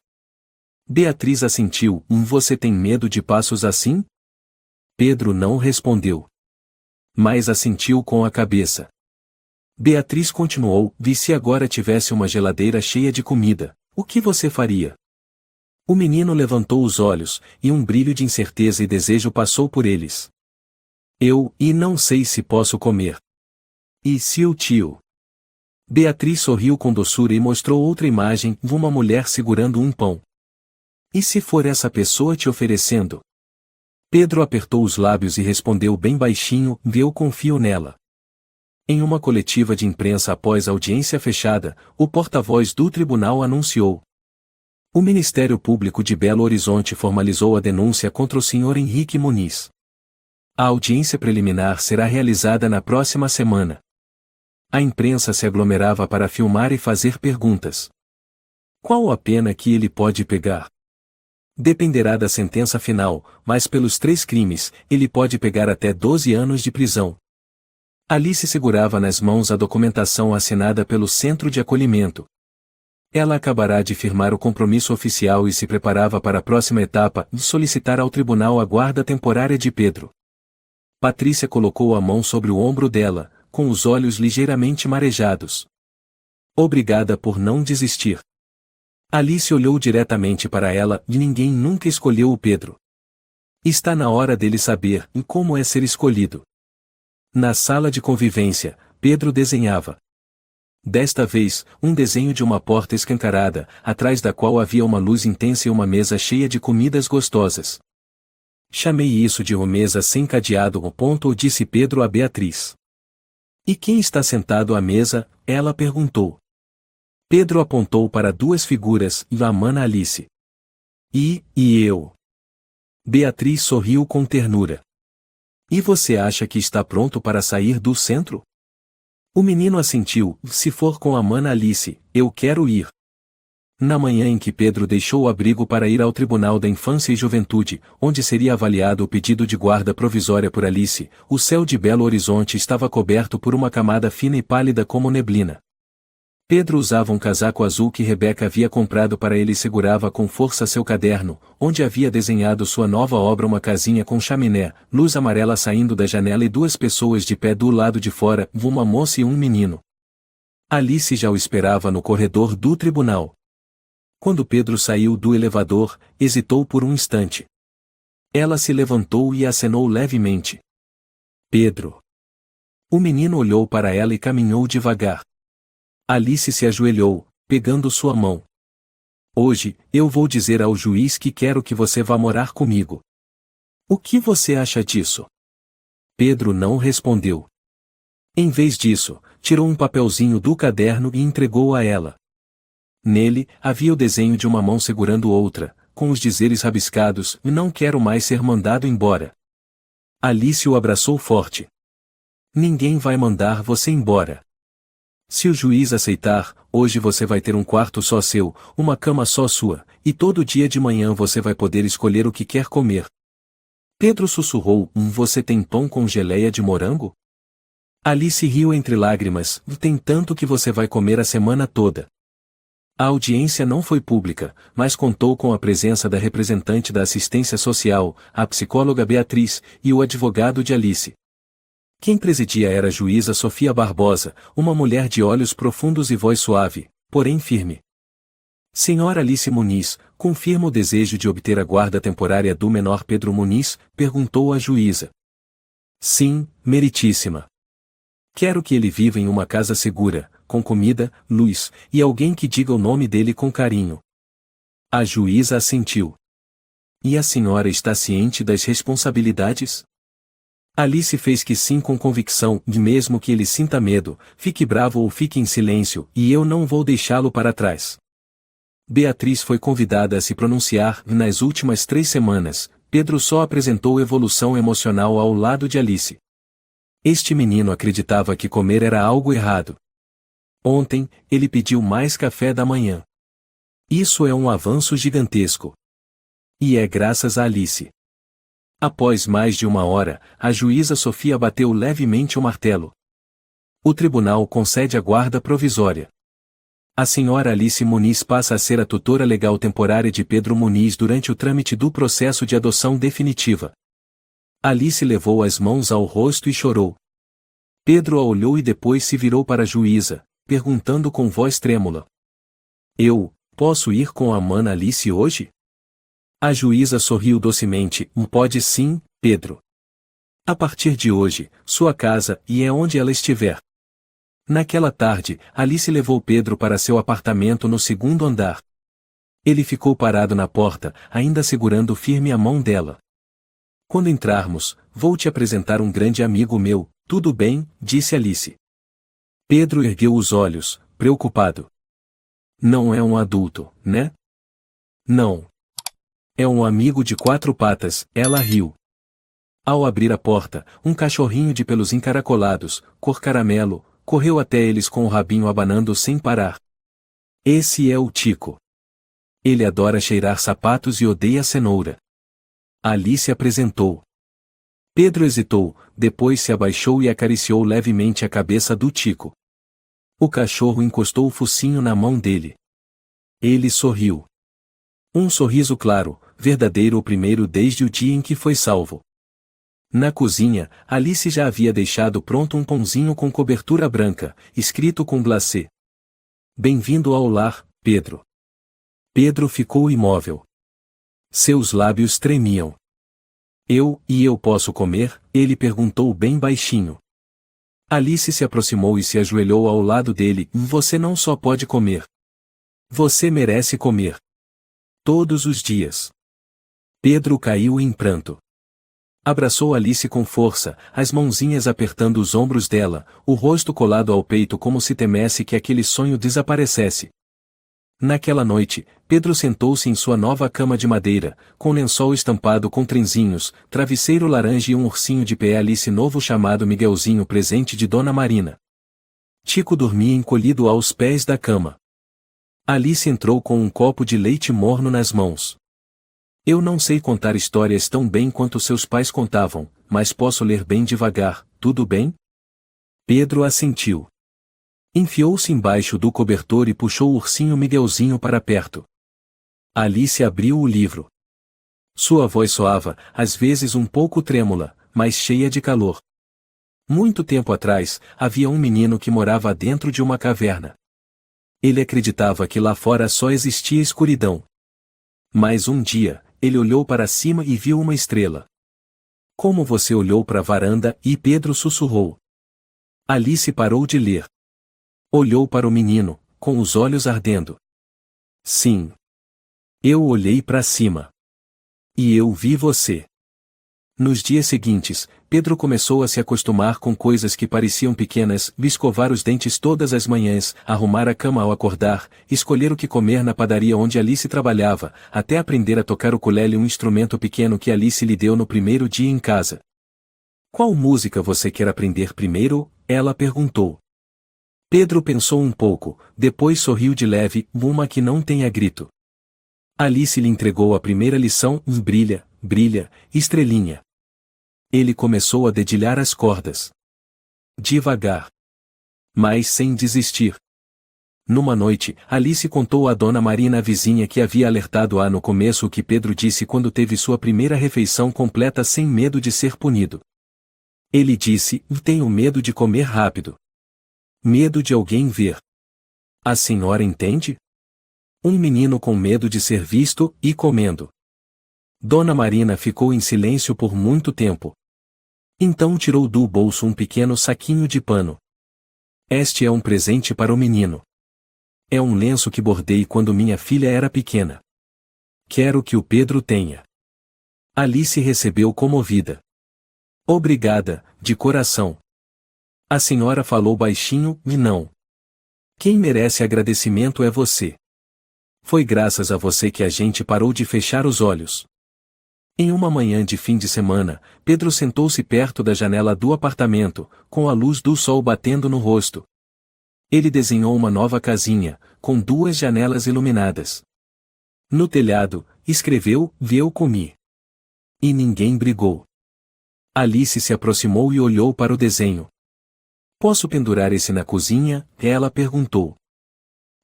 Beatriz assentiu. Você tem medo de passos assim? Pedro não respondeu. Mas assentiu com a cabeça. Beatriz continuou. Se agora tivesse uma geladeira cheia de comida, o que você faria? O menino levantou os olhos, e um brilho de incerteza e desejo passou por eles. E não sei se posso comer. E se o tio? Beatriz sorriu com doçura e mostrou outra imagem, uma mulher segurando um pão. E se for essa pessoa te oferecendo? Pedro apertou os lábios e respondeu bem baixinho, eu confio nela. Em uma coletiva de imprensa após audiência fechada, o porta-voz do tribunal anunciou. O Ministério Público de Belo Horizonte formalizou a denúncia contra o Sr. Henrique Muniz. A audiência preliminar será realizada na próxima semana. A imprensa se aglomerava para filmar e fazer perguntas. Qual a pena que ele pode pegar? Dependerá da sentença final, mas pelos 3 crimes, ele pode pegar até 12 anos de prisão. Alice segurava nas mãos a documentação assinada pelo Centro de Acolhimento. Ela acabará de firmar o compromisso oficial e se preparava para a próxima etapa, solicitar ao tribunal a guarda temporária de Pedro. Patrícia colocou a mão sobre o ombro dela, com os olhos ligeiramente marejados. Obrigada por não desistir. Alice olhou diretamente para ela, e ninguém nunca escolheu o Pedro. Está na hora dele saber como é ser escolhido. Na sala de convivência, Pedro desenhava. Desta vez, um desenho de uma porta escancarada, atrás da qual havia uma luz intensa e uma mesa cheia de comidas gostosas. Chamei isso de uma mesa sem cadeado, disse Pedro a Beatriz. E quem está sentado à mesa? Ela perguntou. Pedro apontou para 2 figuras, Lamana e Alice. E eu? Beatriz sorriu com ternura. E você acha que está pronto para sair do centro? O menino assentiu. Se for com a mana Alice, eu quero ir. Na manhã em que Pedro deixou o abrigo para ir ao Tribunal da Infância e Juventude, onde seria avaliado o pedido de guarda provisória por Alice, o céu de Belo Horizonte estava coberto por uma camada fina e pálida como neblina. Pedro usava um casaco azul que Rebeca havia comprado para ele e segurava com força seu caderno, onde havia desenhado sua nova obra, uma casinha com chaminé, luz amarela saindo da janela e 2 pessoas de pé do lado de fora, uma moça e um menino. Alice já o esperava no corredor do tribunal. Quando Pedro saiu do elevador, hesitou por um instante. Ela se levantou e acenou levemente. Pedro. O menino olhou para ela e caminhou devagar. Alice se ajoelhou, pegando sua mão. Hoje, eu vou dizer ao juiz que quero que você vá morar comigo. O que você acha disso? Pedro não respondeu. Em vez disso, tirou um papelzinho do caderno e entregou a ela. Nele, havia o desenho de uma mão segurando outra, com os dizeres rabiscados, não quero mais ser mandado embora. Alice o abraçou forte. Ninguém vai mandar você embora. Se o juiz aceitar, hoje você vai ter um quarto só seu, uma cama só sua, e todo dia de manhã você vai poder escolher o que quer comer. Pedro sussurrou, você tem pão com geleia de morango? Alice riu entre lágrimas, tem tanto que você vai comer a semana toda. A audiência não foi pública, mas contou com a presença da representante da assistência social, a psicóloga Beatriz, e o advogado de Alice. Quem presidia era a juíza Sofia Barbosa, uma mulher de olhos profundos e voz suave, porém firme. Senhora Alice Muniz, confirma o desejo de obter a guarda temporária do menor Pedro Muniz? Perguntou a juíza. Sim, meritíssima. Quero que ele viva em uma casa segura, com comida, luz, e alguém que diga o nome dele com carinho. A juíza assentiu. E a senhora está ciente das responsabilidades? Alice fez que sim com convicção, e mesmo que ele sinta medo, fique bravo ou fique em silêncio, e eu não vou deixá-lo para trás. Beatriz foi convidada a se pronunciar, e nas últimas 3 semanas, Pedro só apresentou evolução emocional ao lado de Alice. Este menino acreditava que comer era algo errado. Ontem, ele pediu mais café da manhã. Isso é um avanço gigantesco. E é graças a Alice. Após mais de 1 hora, a juíza Sofia bateu levemente o martelo. O tribunal concede a guarda provisória. A senhora Alice Muniz passa a ser a tutora legal temporária de Pedro Muniz durante o trâmite do processo de adoção definitiva. Alice levou as mãos ao rosto e chorou. Pedro a olhou e depois se virou para a juíza, perguntando com voz trêmula: Eu, posso ir com a mana Alice hoje? A juíza sorriu docemente: Pode sim, Pedro. A partir de hoje, sua casa e é onde ela estiver. Naquela tarde, Alice levou Pedro para seu apartamento no segundo andar. Ele ficou parado na porta, ainda segurando firme a mão dela. Quando entrarmos, vou te apresentar um grande amigo meu, tudo bem? Disse Alice. Pedro ergueu os olhos, preocupado. Não é um adulto, né? Não. É um amigo de quatro patas, ela riu. Ao abrir a porta, um cachorrinho de pelos encaracolados, cor caramelo, correu até eles com o rabinho abanando sem parar. Esse é o Tico. Ele adora cheirar sapatos e odeia cenoura. Alice apresentou. Pedro hesitou, depois se abaixou e acariciou levemente a cabeça do Tico. O cachorro encostou o focinho na mão dele. Ele sorriu. Um sorriso claro, verdadeiro, o primeiro desde o dia em que foi salvo. Na cozinha, Alice já havia deixado pronto um pãozinho com cobertura branca, escrito com glacê. Bem-vindo ao lar, Pedro. Pedro ficou imóvel. Seus lábios tremiam. Eu posso comer? Ele perguntou bem baixinho. Alice se aproximou e se ajoelhou ao lado dele. Você não só pode comer. Você merece comer. Todos os dias. Pedro caiu em pranto. Abraçou Alice com força, as mãozinhas apertando os ombros dela, o rosto colado ao peito como se temesse que aquele sonho desaparecesse. Naquela noite, Pedro sentou-se em sua nova cama de madeira, com lençol estampado com trenzinhos, travesseiro laranja e um ursinho de pé Alice novo chamado Miguelzinho, presente de Dona Marina. Tico dormia encolhido aos pés da cama. Alice entrou com um copo de leite morno nas mãos. Eu não sei contar histórias tão bem quanto seus pais contavam, mas posso ler bem devagar, tudo bem? Pedro assentiu. Enfiou-se embaixo do cobertor e puxou o ursinho Miguelzinho para perto. Alice abriu o livro. Sua voz soava, às vezes um pouco trêmula, mas cheia de calor. Muito tempo atrás, havia um menino que morava dentro de uma caverna. Ele acreditava que lá fora só existia escuridão. Mas um dia, ele olhou para cima e viu uma estrela. Como você olhou para a varanda? E Pedro sussurrou. Alice parou de ler. Olhou para o menino, com os olhos ardendo. Sim. Eu olhei para cima. E eu vi você. Nos dias seguintes, Pedro começou a se acostumar com coisas que pareciam pequenas: escovar os dentes todas as manhãs, arrumar a cama ao acordar, escolher o que comer na padaria onde Alice trabalhava, até aprender a tocar o ukulele, um instrumento pequeno que Alice lhe deu no primeiro dia em casa. Qual música você quer aprender primeiro? Ela perguntou. Pedro pensou um pouco, depois sorriu de leve: uma que não tenha grito. Alice lhe entregou a primeira lição: brilha, brilha, estrelinha. Ele começou a dedilhar as cordas. Devagar. Mas sem desistir. Numa noite, Alice contou a Dona Marina, a vizinha que havia alertado no começo, o que Pedro disse quando teve sua primeira refeição completa sem medo de ser punido. Ele disse: tenho medo de comer rápido. Medo de alguém ver. A senhora entende? Um menino com medo de ser visto, e comendo. Dona Marina ficou em silêncio por muito tempo. Então tirou do bolso um pequeno saquinho de pano. Este é um presente para o menino. É um lenço que bordei quando minha filha era pequena. Quero que o Pedro tenha. Alice recebeu comovida. Obrigada, de coração. A senhora falou baixinho: e não. Quem merece agradecimento é você. Foi graças a você que a gente parou de fechar os olhos. Em uma manhã de fim de semana, Pedro sentou-se perto da janela do apartamento, com a luz do sol batendo no rosto. Ele desenhou uma nova casinha, com 2 janelas iluminadas. No telhado, escreveu: eu comi. E ninguém brigou. Alice se aproximou e olhou para o desenho. Posso pendurar esse na cozinha? Ela perguntou.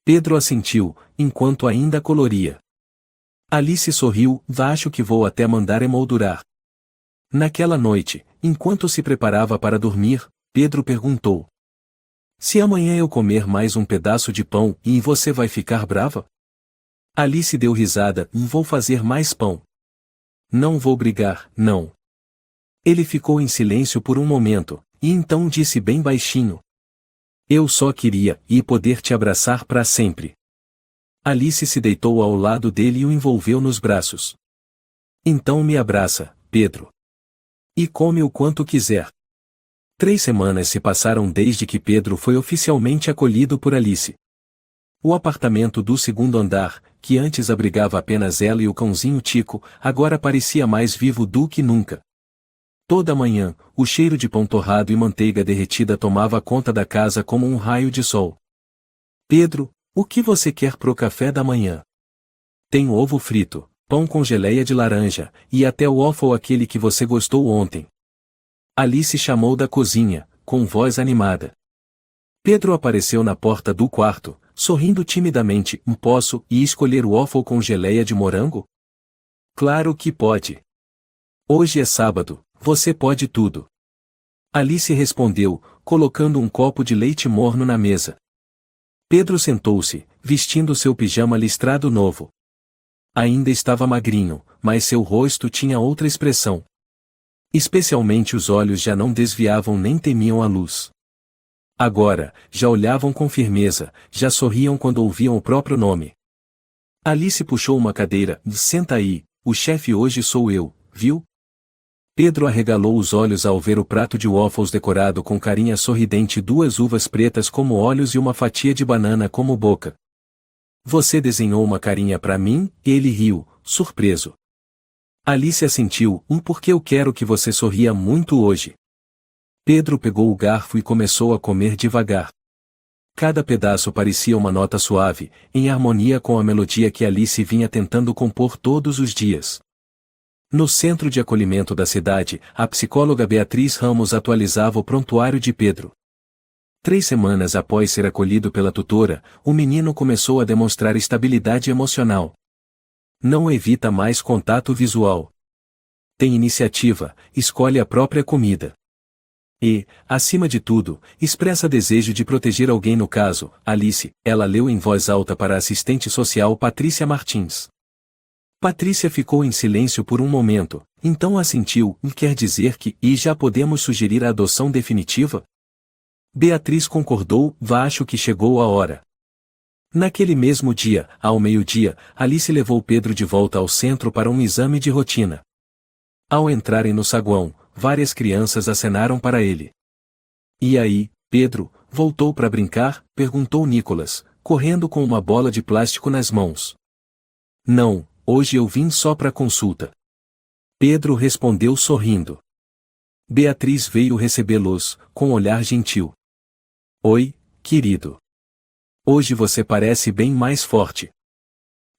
Pedro assentiu, enquanto ainda coloria. Alice sorriu, acho que vou até mandar emoldurar. Naquela noite, enquanto se preparava para dormir, Pedro perguntou: se amanhã eu comer mais um pedaço de pão, e você vai ficar brava? Alice deu risada, vou fazer mais pão. Não vou brigar, não. Ele ficou em silêncio por um momento, e então disse bem baixinho: eu só queria poder te abraçar para sempre. Alice se deitou ao lado dele e o envolveu nos braços. Então me abraça, Pedro. E come o quanto quiser. 3 semanas se passaram desde que Pedro foi oficialmente acolhido por Alice. O apartamento do segundo andar, que antes abrigava apenas ela e o cãozinho Tico, agora parecia mais vivo do que nunca. Toda manhã, o cheiro de pão torrado e manteiga derretida tomava conta da casa como um raio de sol. Pedro, o que você quer pro café da manhã? Tem ovo frito, pão com geleia de laranja, e até o waffle aquele que você gostou ontem. Alice chamou da cozinha, com voz animada. Pedro apareceu na porta do quarto, sorrindo timidamente. Posso escolher o waffle com geleia de morango? Claro que pode. Hoje é sábado, você pode tudo. Alice respondeu, colocando um copo de leite morno na mesa. Pedro sentou-se, vestindo seu pijama listrado novo. Ainda estava magrinho, mas seu rosto tinha outra expressão. Especialmente os olhos já não desviavam nem temiam a luz. Agora, já olhavam com firmeza, já sorriam quando ouviam o próprio nome. Alice puxou uma cadeira. Senta aí, o chefe hoje sou eu, viu? Pedro arregalou os olhos ao ver o prato de waffles decorado com carinha sorridente e 2 uvas pretas como olhos e uma fatia de banana como boca. Você desenhou uma carinha para mim? Ele riu, surpreso. Alice assentiu, porque eu quero que você sorria muito hoje. Pedro pegou o garfo e começou a comer devagar. Cada pedaço parecia uma nota suave, em harmonia com a melodia que Alice vinha tentando compor todos os dias. No centro de acolhimento da cidade, a psicóloga Beatriz Ramos atualizava o prontuário de Pedro. 3 semanas após ser acolhido pela tutora, o menino começou a demonstrar estabilidade emocional. Não evita mais contato visual. Tem iniciativa, escolhe a própria comida. E, acima de tudo, expressa desejo de proteger alguém no caso, Alice. Ela leu em voz alta para a assistente social Patrícia Martins. Patrícia ficou em silêncio por um momento, então assentiu. Quer dizer que, já podemos sugerir a adoção definitiva? Beatriz concordou. Acho que chegou a hora. Naquele mesmo dia, ao meio-dia, Alice levou Pedro de volta ao centro para um exame de rotina. Ao entrarem no saguão, várias crianças acenaram para ele. E aí, Pedro, voltou para brincar? Perguntou Nicolas, correndo com uma bola de plástico nas mãos. Não, hoje eu vim só para consulta. Pedro respondeu sorrindo. Beatriz veio recebê-los, com olhar gentil. Oi, querido. Hoje você parece bem mais forte.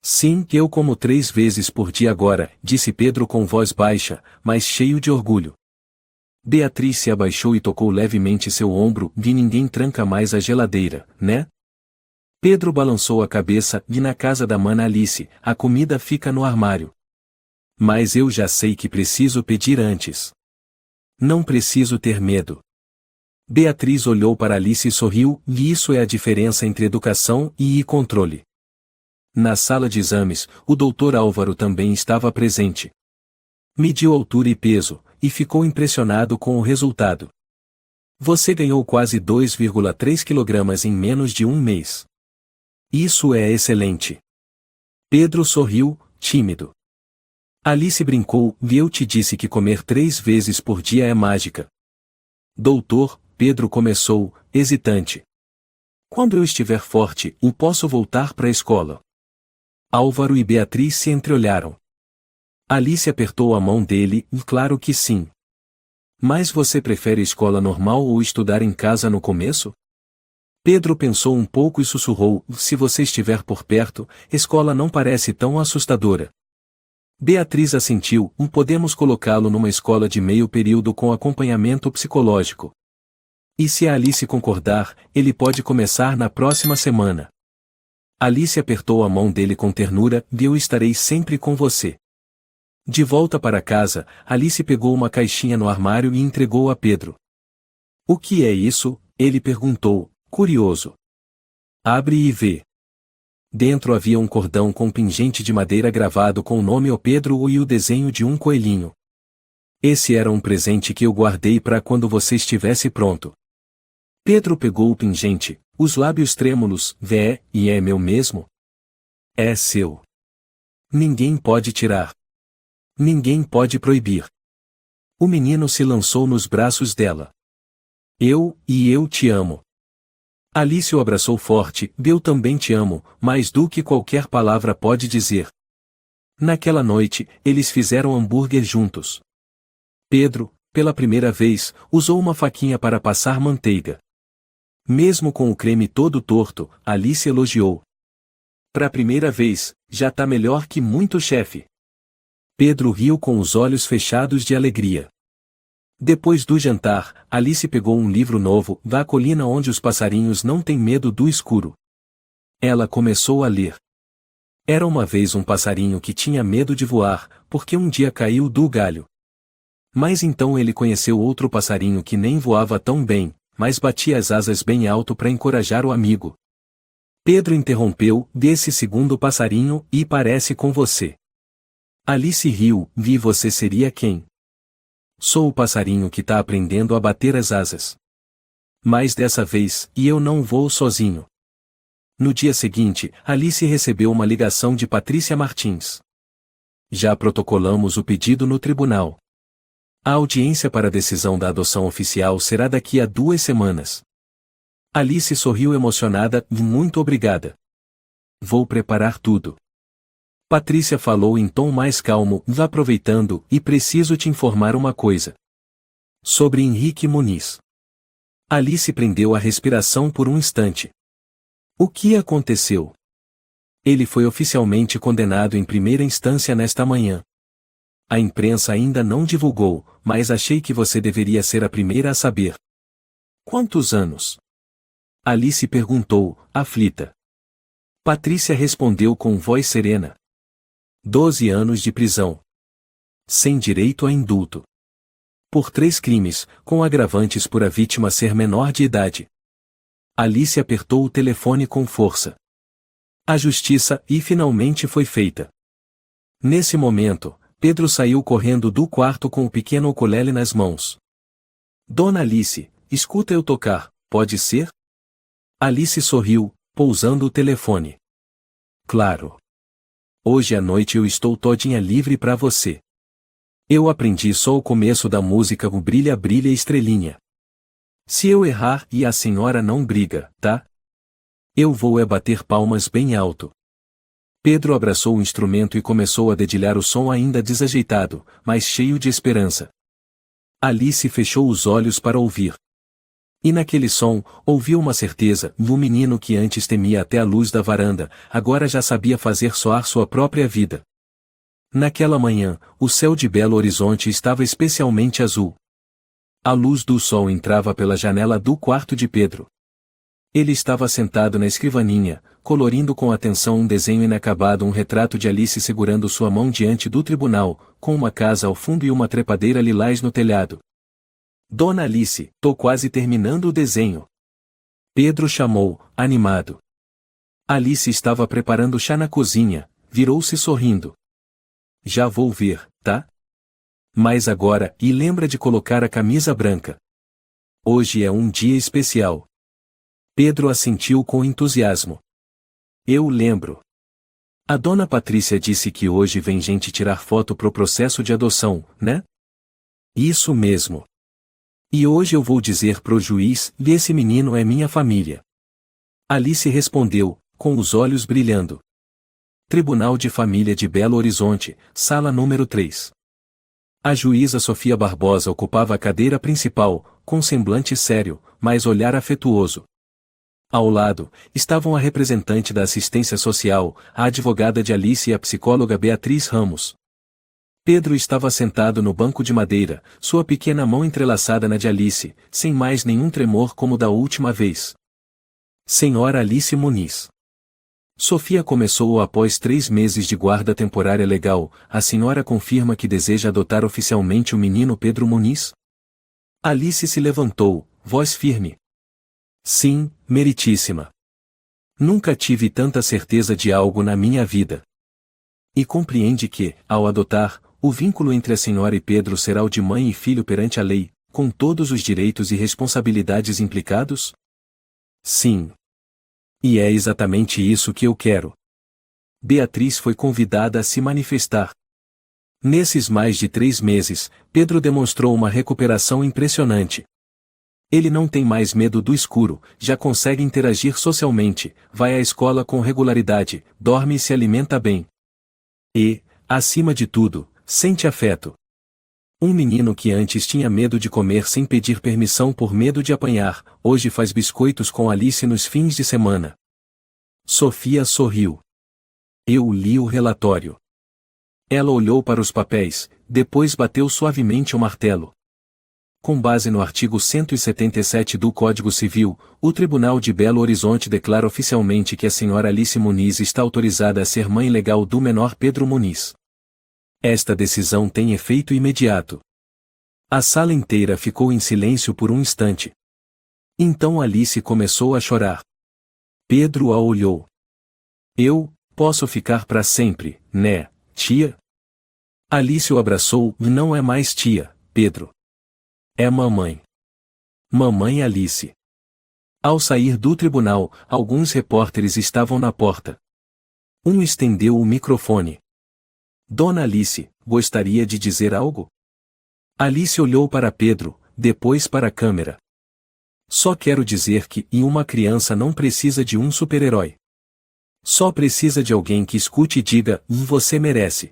Sim, eu como 3 vezes por dia agora, disse Pedro com voz baixa, mas cheio de orgulho. Beatriz se abaixou e tocou levemente seu ombro. E ninguém tranca mais a geladeira, né? Pedro balançou a cabeça. E na casa da mana Alice, a comida fica no armário. Mas eu já sei que preciso pedir antes. Não preciso ter medo. Beatriz olhou para Alice e sorriu, e isso é a diferença entre educação e controle. Na sala de exames, o Dr. Álvaro também estava presente. Mediu altura e peso, e ficou impressionado com o resultado. Você ganhou quase 2,3 kg em menos de um mês. Isso é excelente. Pedro sorriu, tímido. Alice brincou, e eu te disse que comer 3 vezes por dia é mágica. Doutor, Pedro começou, hesitante. Quando eu estiver forte, posso voltar para a escola. Álvaro e Beatriz se entreolharam. Alice apertou a mão dele, claro que sim. Mas você prefere escola normal ou estudar em casa no começo? Pedro pensou um pouco e sussurrou, se você estiver por perto, escola não parece tão assustadora. Beatriz assentiu, podemos colocá-lo numa escola de meio período com acompanhamento psicológico. E se a Alice concordar, ele pode começar na próxima semana. Alice apertou a mão dele com ternura, e eu estarei sempre com você. De volta para casa, Alice pegou uma caixinha no armário e entregou a Pedro. O que é isso? Ele perguntou, curioso. Abre e vê. Dentro havia um cordão com pingente de madeira gravado com o nome O Pedro e o desenho de um coelhinho. Esse era um presente que eu guardei para quando você estivesse pronto. Pedro pegou o pingente, os lábios trêmulos, vê, e é meu mesmo? É seu. Ninguém pode tirar. Ninguém pode proibir. O menino se lançou nos braços dela. Eu te amo. Alice o abraçou forte, eu também te amo, mais do que qualquer palavra pode dizer. Naquela noite, eles fizeram hambúrguer juntos. Pedro, pela primeira vez, usou uma faquinha para passar manteiga. Mesmo com o creme todo torto, Alice elogiou. Pra primeira vez, já tá melhor que muito, chefe. Pedro riu com os olhos fechados de alegria. Depois do jantar, Alice pegou um livro novo, Da Colina Onde os Passarinhos Não Têm Medo do Escuro. Ela começou a ler. Era uma vez um passarinho que tinha medo de voar, porque um dia caiu do galho. Mas então ele conheceu outro passarinho que nem voava tão bem, mas batia as asas bem alto para encorajar o amigo. Pedro interrompeu, desse segundo passarinho, e parece com você. Alice riu, vi você seria quem? Sou o passarinho que tá aprendendo a bater as asas. Mas dessa vez, e eu não vou sozinho. No dia seguinte, Alice recebeu uma ligação de Patrícia Martins. Já protocolamos o pedido no tribunal. A audiência para a decisão da adoção oficial será daqui a 2 semanas. Alice sorriu emocionada, muito obrigada. Vou preparar tudo. Patrícia falou em tom mais calmo, aproveitando, e preciso te informar uma coisa. Sobre Henrique Muniz. Alice prendeu a respiração por um instante. O que aconteceu? Ele foi oficialmente condenado em primeira instância nesta manhã. A imprensa ainda não divulgou, mas achei que você deveria ser a primeira a saber. Quantos anos? Alice perguntou, aflita. Patrícia respondeu com voz serena. 12 anos de prisão. Sem direito a indulto. Por 3 crimes, com agravantes por a vítima ser menor de idade. Alice apertou o telefone com força. A justiça, e finalmente foi feita. Nesse momento, Pedro saiu correndo do quarto com o pequeno ukulele nas mãos. Dona Alice, escuta eu tocar, pode ser? Alice sorriu, pousando o telefone. Claro. Hoje à noite eu estou todinha livre para você. Eu aprendi só o começo da música O Brilha Brilha Estrelinha. Se eu errar e a senhora não briga, tá? Eu vou bater palmas bem alto. Pedro abraçou o instrumento e começou a dedilhar o som ainda desajeitado, mas cheio de esperança. Alice fechou os olhos para ouvir. E naquele som, ouviu uma certeza, um menino que antes temia até a luz da varanda, agora já sabia fazer soar sua própria vida. Naquela manhã, o céu de Belo Horizonte estava especialmente azul. A luz do sol entrava pela janela do quarto de Pedro. Ele estava sentado na escrivaninha, colorindo com atenção um desenho inacabado, um retrato de Alice segurando sua mão diante do tribunal, com uma casa ao fundo e uma trepadeira lilás no telhado. Dona Alice, tô quase terminando o desenho. Pedro chamou, animado. Alice estava preparando chá na cozinha, virou-se sorrindo. Já vou ver, tá? Mas agora, e lembra de colocar a camisa branca. Hoje é um dia especial. Pedro assentiu com entusiasmo. Eu lembro. A dona Patrícia disse que hoje vem gente tirar foto pro processo de adoção, né? Isso mesmo. E hoje eu vou dizer pro juiz, esse menino é minha família. Alice respondeu, com os olhos brilhando. Tribunal de Família de Belo Horizonte, sala número 3. A juíza Sofia Barbosa ocupava a cadeira principal, com semblante sério, mas olhar afetuoso. Ao lado, estavam a representante da assistência social, a advogada de Alice e a psicóloga Beatriz Ramos. Pedro estava sentado no banco de madeira, sua pequena mão entrelaçada na de Alice, sem mais nenhum tremor como da última vez. Senhora Alice Muniz. Sofia começou após 3 meses de guarda temporária legal. A senhora confirma que deseja adotar oficialmente o menino Pedro Muniz? Alice se levantou, voz firme. Sim, meritíssima. Nunca tive tanta certeza de algo na minha vida. E compreende que, ao adotar, o vínculo entre a senhora e Pedro será o de mãe e filho perante a lei, com todos os direitos e responsabilidades implicados? Sim. E é exatamente isso que eu quero. Beatriz foi convidada a se manifestar. Nesses mais de 3 meses, Pedro demonstrou uma recuperação impressionante. Ele não tem mais medo do escuro, já consegue interagir socialmente, vai à escola com regularidade, dorme e se alimenta bem. E, acima de tudo, sente afeto. Um menino que antes tinha medo de comer sem pedir permissão por medo de apanhar, hoje faz biscoitos com Alice nos fins de semana. Sofia sorriu. Eu li o relatório. Ela olhou para os papéis, depois bateu suavemente o martelo. Com base no artigo 177 do Código Civil, o Tribunal de Belo Horizonte declara oficialmente que a senhora Alice Muniz está autorizada a ser mãe legal do menor Pedro Muniz. Esta decisão tem efeito imediato. A sala inteira ficou em silêncio por um instante. Então Alice começou a chorar. Pedro a olhou. Eu, posso ficar para sempre, né, tia? Alice o abraçou. Não é mais tia, Pedro. É mamãe. Mamãe Alice. Ao sair do tribunal, alguns repórteres estavam na porta. Um estendeu o microfone. Dona Alice, gostaria de dizer algo? Alice olhou para Pedro, depois para a câmera. Só quero dizer que uma criança não precisa de um super-herói. Só precisa de alguém que escute e diga, você merece.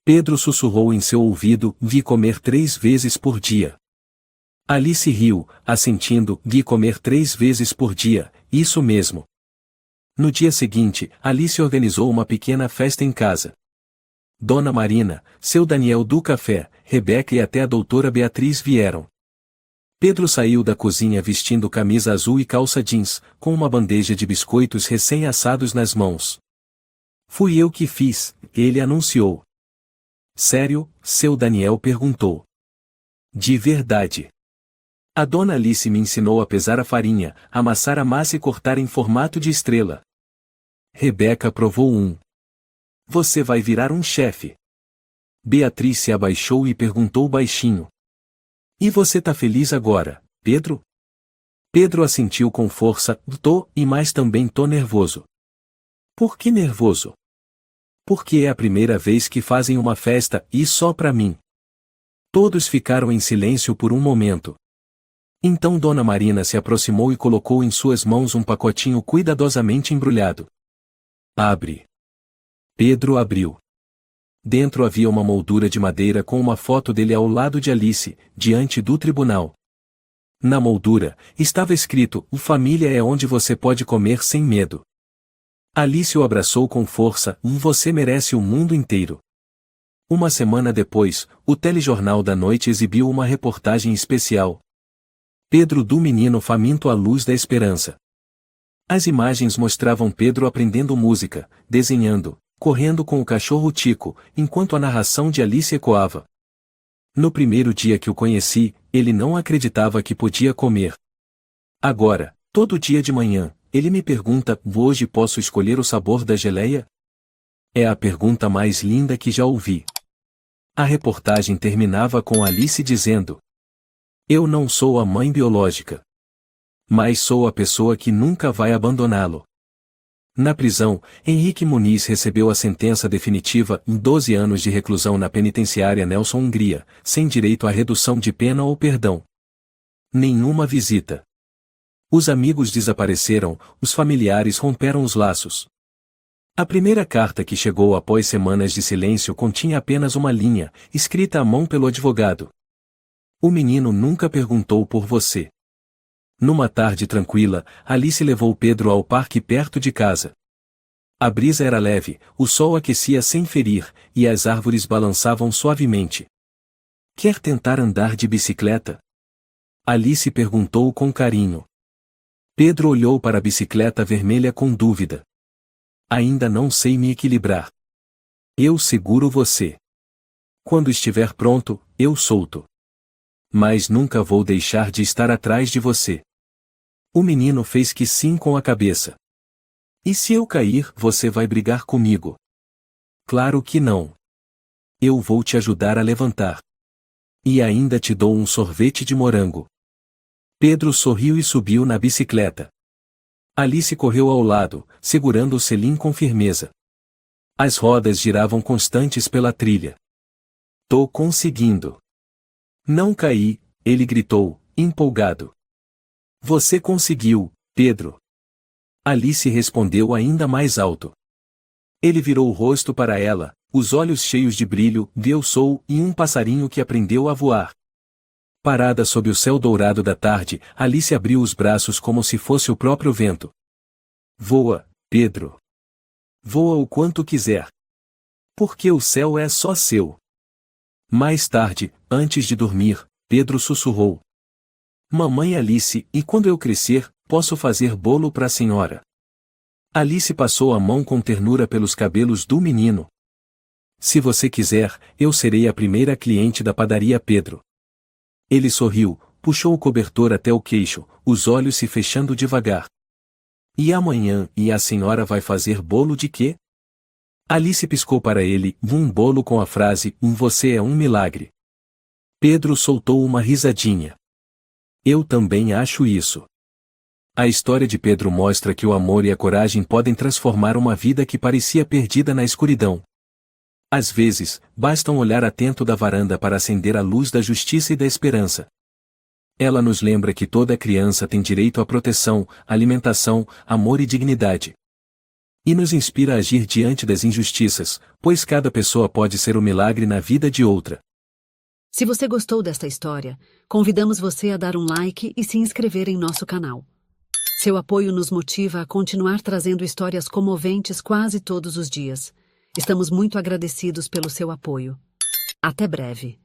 Pedro sussurrou em seu ouvido, vi comer 3 vezes por dia. Alice riu, assentindo, vi comer 3 vezes por dia, isso mesmo. No dia seguinte, Alice organizou uma pequena festa em casa. Dona Marina, seu Daniel do café, Rebeca e até a doutora Beatriz vieram. Pedro saiu da cozinha vestindo camisa azul e calça jeans, com uma bandeja de biscoitos recém-assados nas mãos. Fui eu que fiz, ele anunciou. Sério? Seu Daniel perguntou. De verdade. A dona Alice me ensinou a pesar a farinha, amassar a massa e cortar em formato de estrela. Rebeca provou um. Você vai virar um chefe. Beatriz se abaixou e perguntou baixinho. E você tá feliz agora, Pedro? Pedro assentiu com força, tô, e mais também tô nervoso. Por que nervoso? Porque é a primeira vez que fazem uma festa, e só pra mim. Todos ficaram em silêncio por um momento. Então Dona Marina se aproximou e colocou em suas mãos um pacotinho cuidadosamente embrulhado. Abre. Pedro abriu. Dentro havia uma moldura de madeira com uma foto dele ao lado de Alice, diante do tribunal. Na moldura, estava escrito, família é onde você pode comer sem medo. Alice o abraçou com força, você merece o mundo inteiro. Uma semana depois, o telejornal da noite exibiu uma reportagem especial. Pedro do menino faminto à luz da esperança. As imagens mostravam Pedro aprendendo música, desenhando, correndo com o cachorro Tico, enquanto a narração de Alice ecoava. No primeiro dia que o conheci, ele não acreditava que podia comer. Agora, todo dia de manhã, ele me pergunta, hoje posso escolher o sabor da geleia? É a pergunta mais linda que já ouvi. A reportagem terminava com Alice dizendo: eu não sou a mãe biológica. Mas sou a pessoa que nunca vai abandoná-lo. Na prisão, Henrique Muniz recebeu a sentença definitiva em 12 anos de reclusão na penitenciária Nelson Hungria, sem direito à redução de pena ou perdão. Nenhuma visita. Os amigos desapareceram, os familiares romperam os laços. A primeira carta que chegou após semanas de silêncio continha apenas uma linha, escrita à mão pelo advogado. O menino nunca perguntou por você. Numa tarde tranquila, Alice levou Pedro ao parque perto de casa. A brisa era leve, o sol aquecia sem ferir, e as árvores balançavam suavemente. Quer tentar andar de bicicleta? Alice perguntou com carinho. Pedro olhou para a bicicleta vermelha com dúvida. Ainda não sei me equilibrar. Eu seguro você. Quando estiver pronto, eu solto. Mas nunca vou deixar de estar atrás de você. O menino fez que sim com a cabeça. E se eu cair, você vai brigar comigo? Claro que não. Eu vou te ajudar a levantar. E ainda te dou um sorvete de morango. Pedro sorriu e subiu na bicicleta. Alice correu ao lado, segurando o selim com firmeza. As rodas giravam constantes pela trilha. Tô conseguindo. Não caí, ele gritou, empolgado. Você conseguiu, Pedro. Alice respondeu ainda mais alto. Ele virou o rosto para ela, os olhos cheios de brilho, eu sou e um passarinho que aprendeu a voar. Parada sob o céu dourado da tarde, Alice abriu os braços como se fosse o próprio vento. Voa, Pedro. Voa o quanto quiser. Porque o céu é só seu. Mais tarde, antes de dormir, Pedro sussurrou. Mamãe Alice, e quando eu crescer, posso fazer bolo para a senhora? Alice passou a mão com ternura pelos cabelos do menino. Se você quiser, eu serei a primeira cliente da padaria Pedro. Ele sorriu, puxou o cobertor até o queixo, os olhos se fechando devagar. E amanhã, e a senhora vai fazer bolo de quê? Alice piscou para ele, um bolo com a frase, você é um milagre. Pedro soltou uma risadinha. Eu também acho isso. A história de Pedro mostra que o amor e a coragem podem transformar uma vida que parecia perdida na escuridão. Às vezes, basta um olhar atento da varanda para acender a luz da justiça e da esperança. Ela nos lembra que toda criança tem direito à proteção, alimentação, amor e dignidade. E nos inspira a agir diante das injustiças, pois cada pessoa pode ser um milagre na vida de outra. Se você gostou desta história, convidamos você a dar um like e se inscrever em nosso canal. Seu apoio nos motiva a continuar trazendo histórias comoventes quase todos os dias. Estamos muito agradecidos pelo seu apoio. Até breve.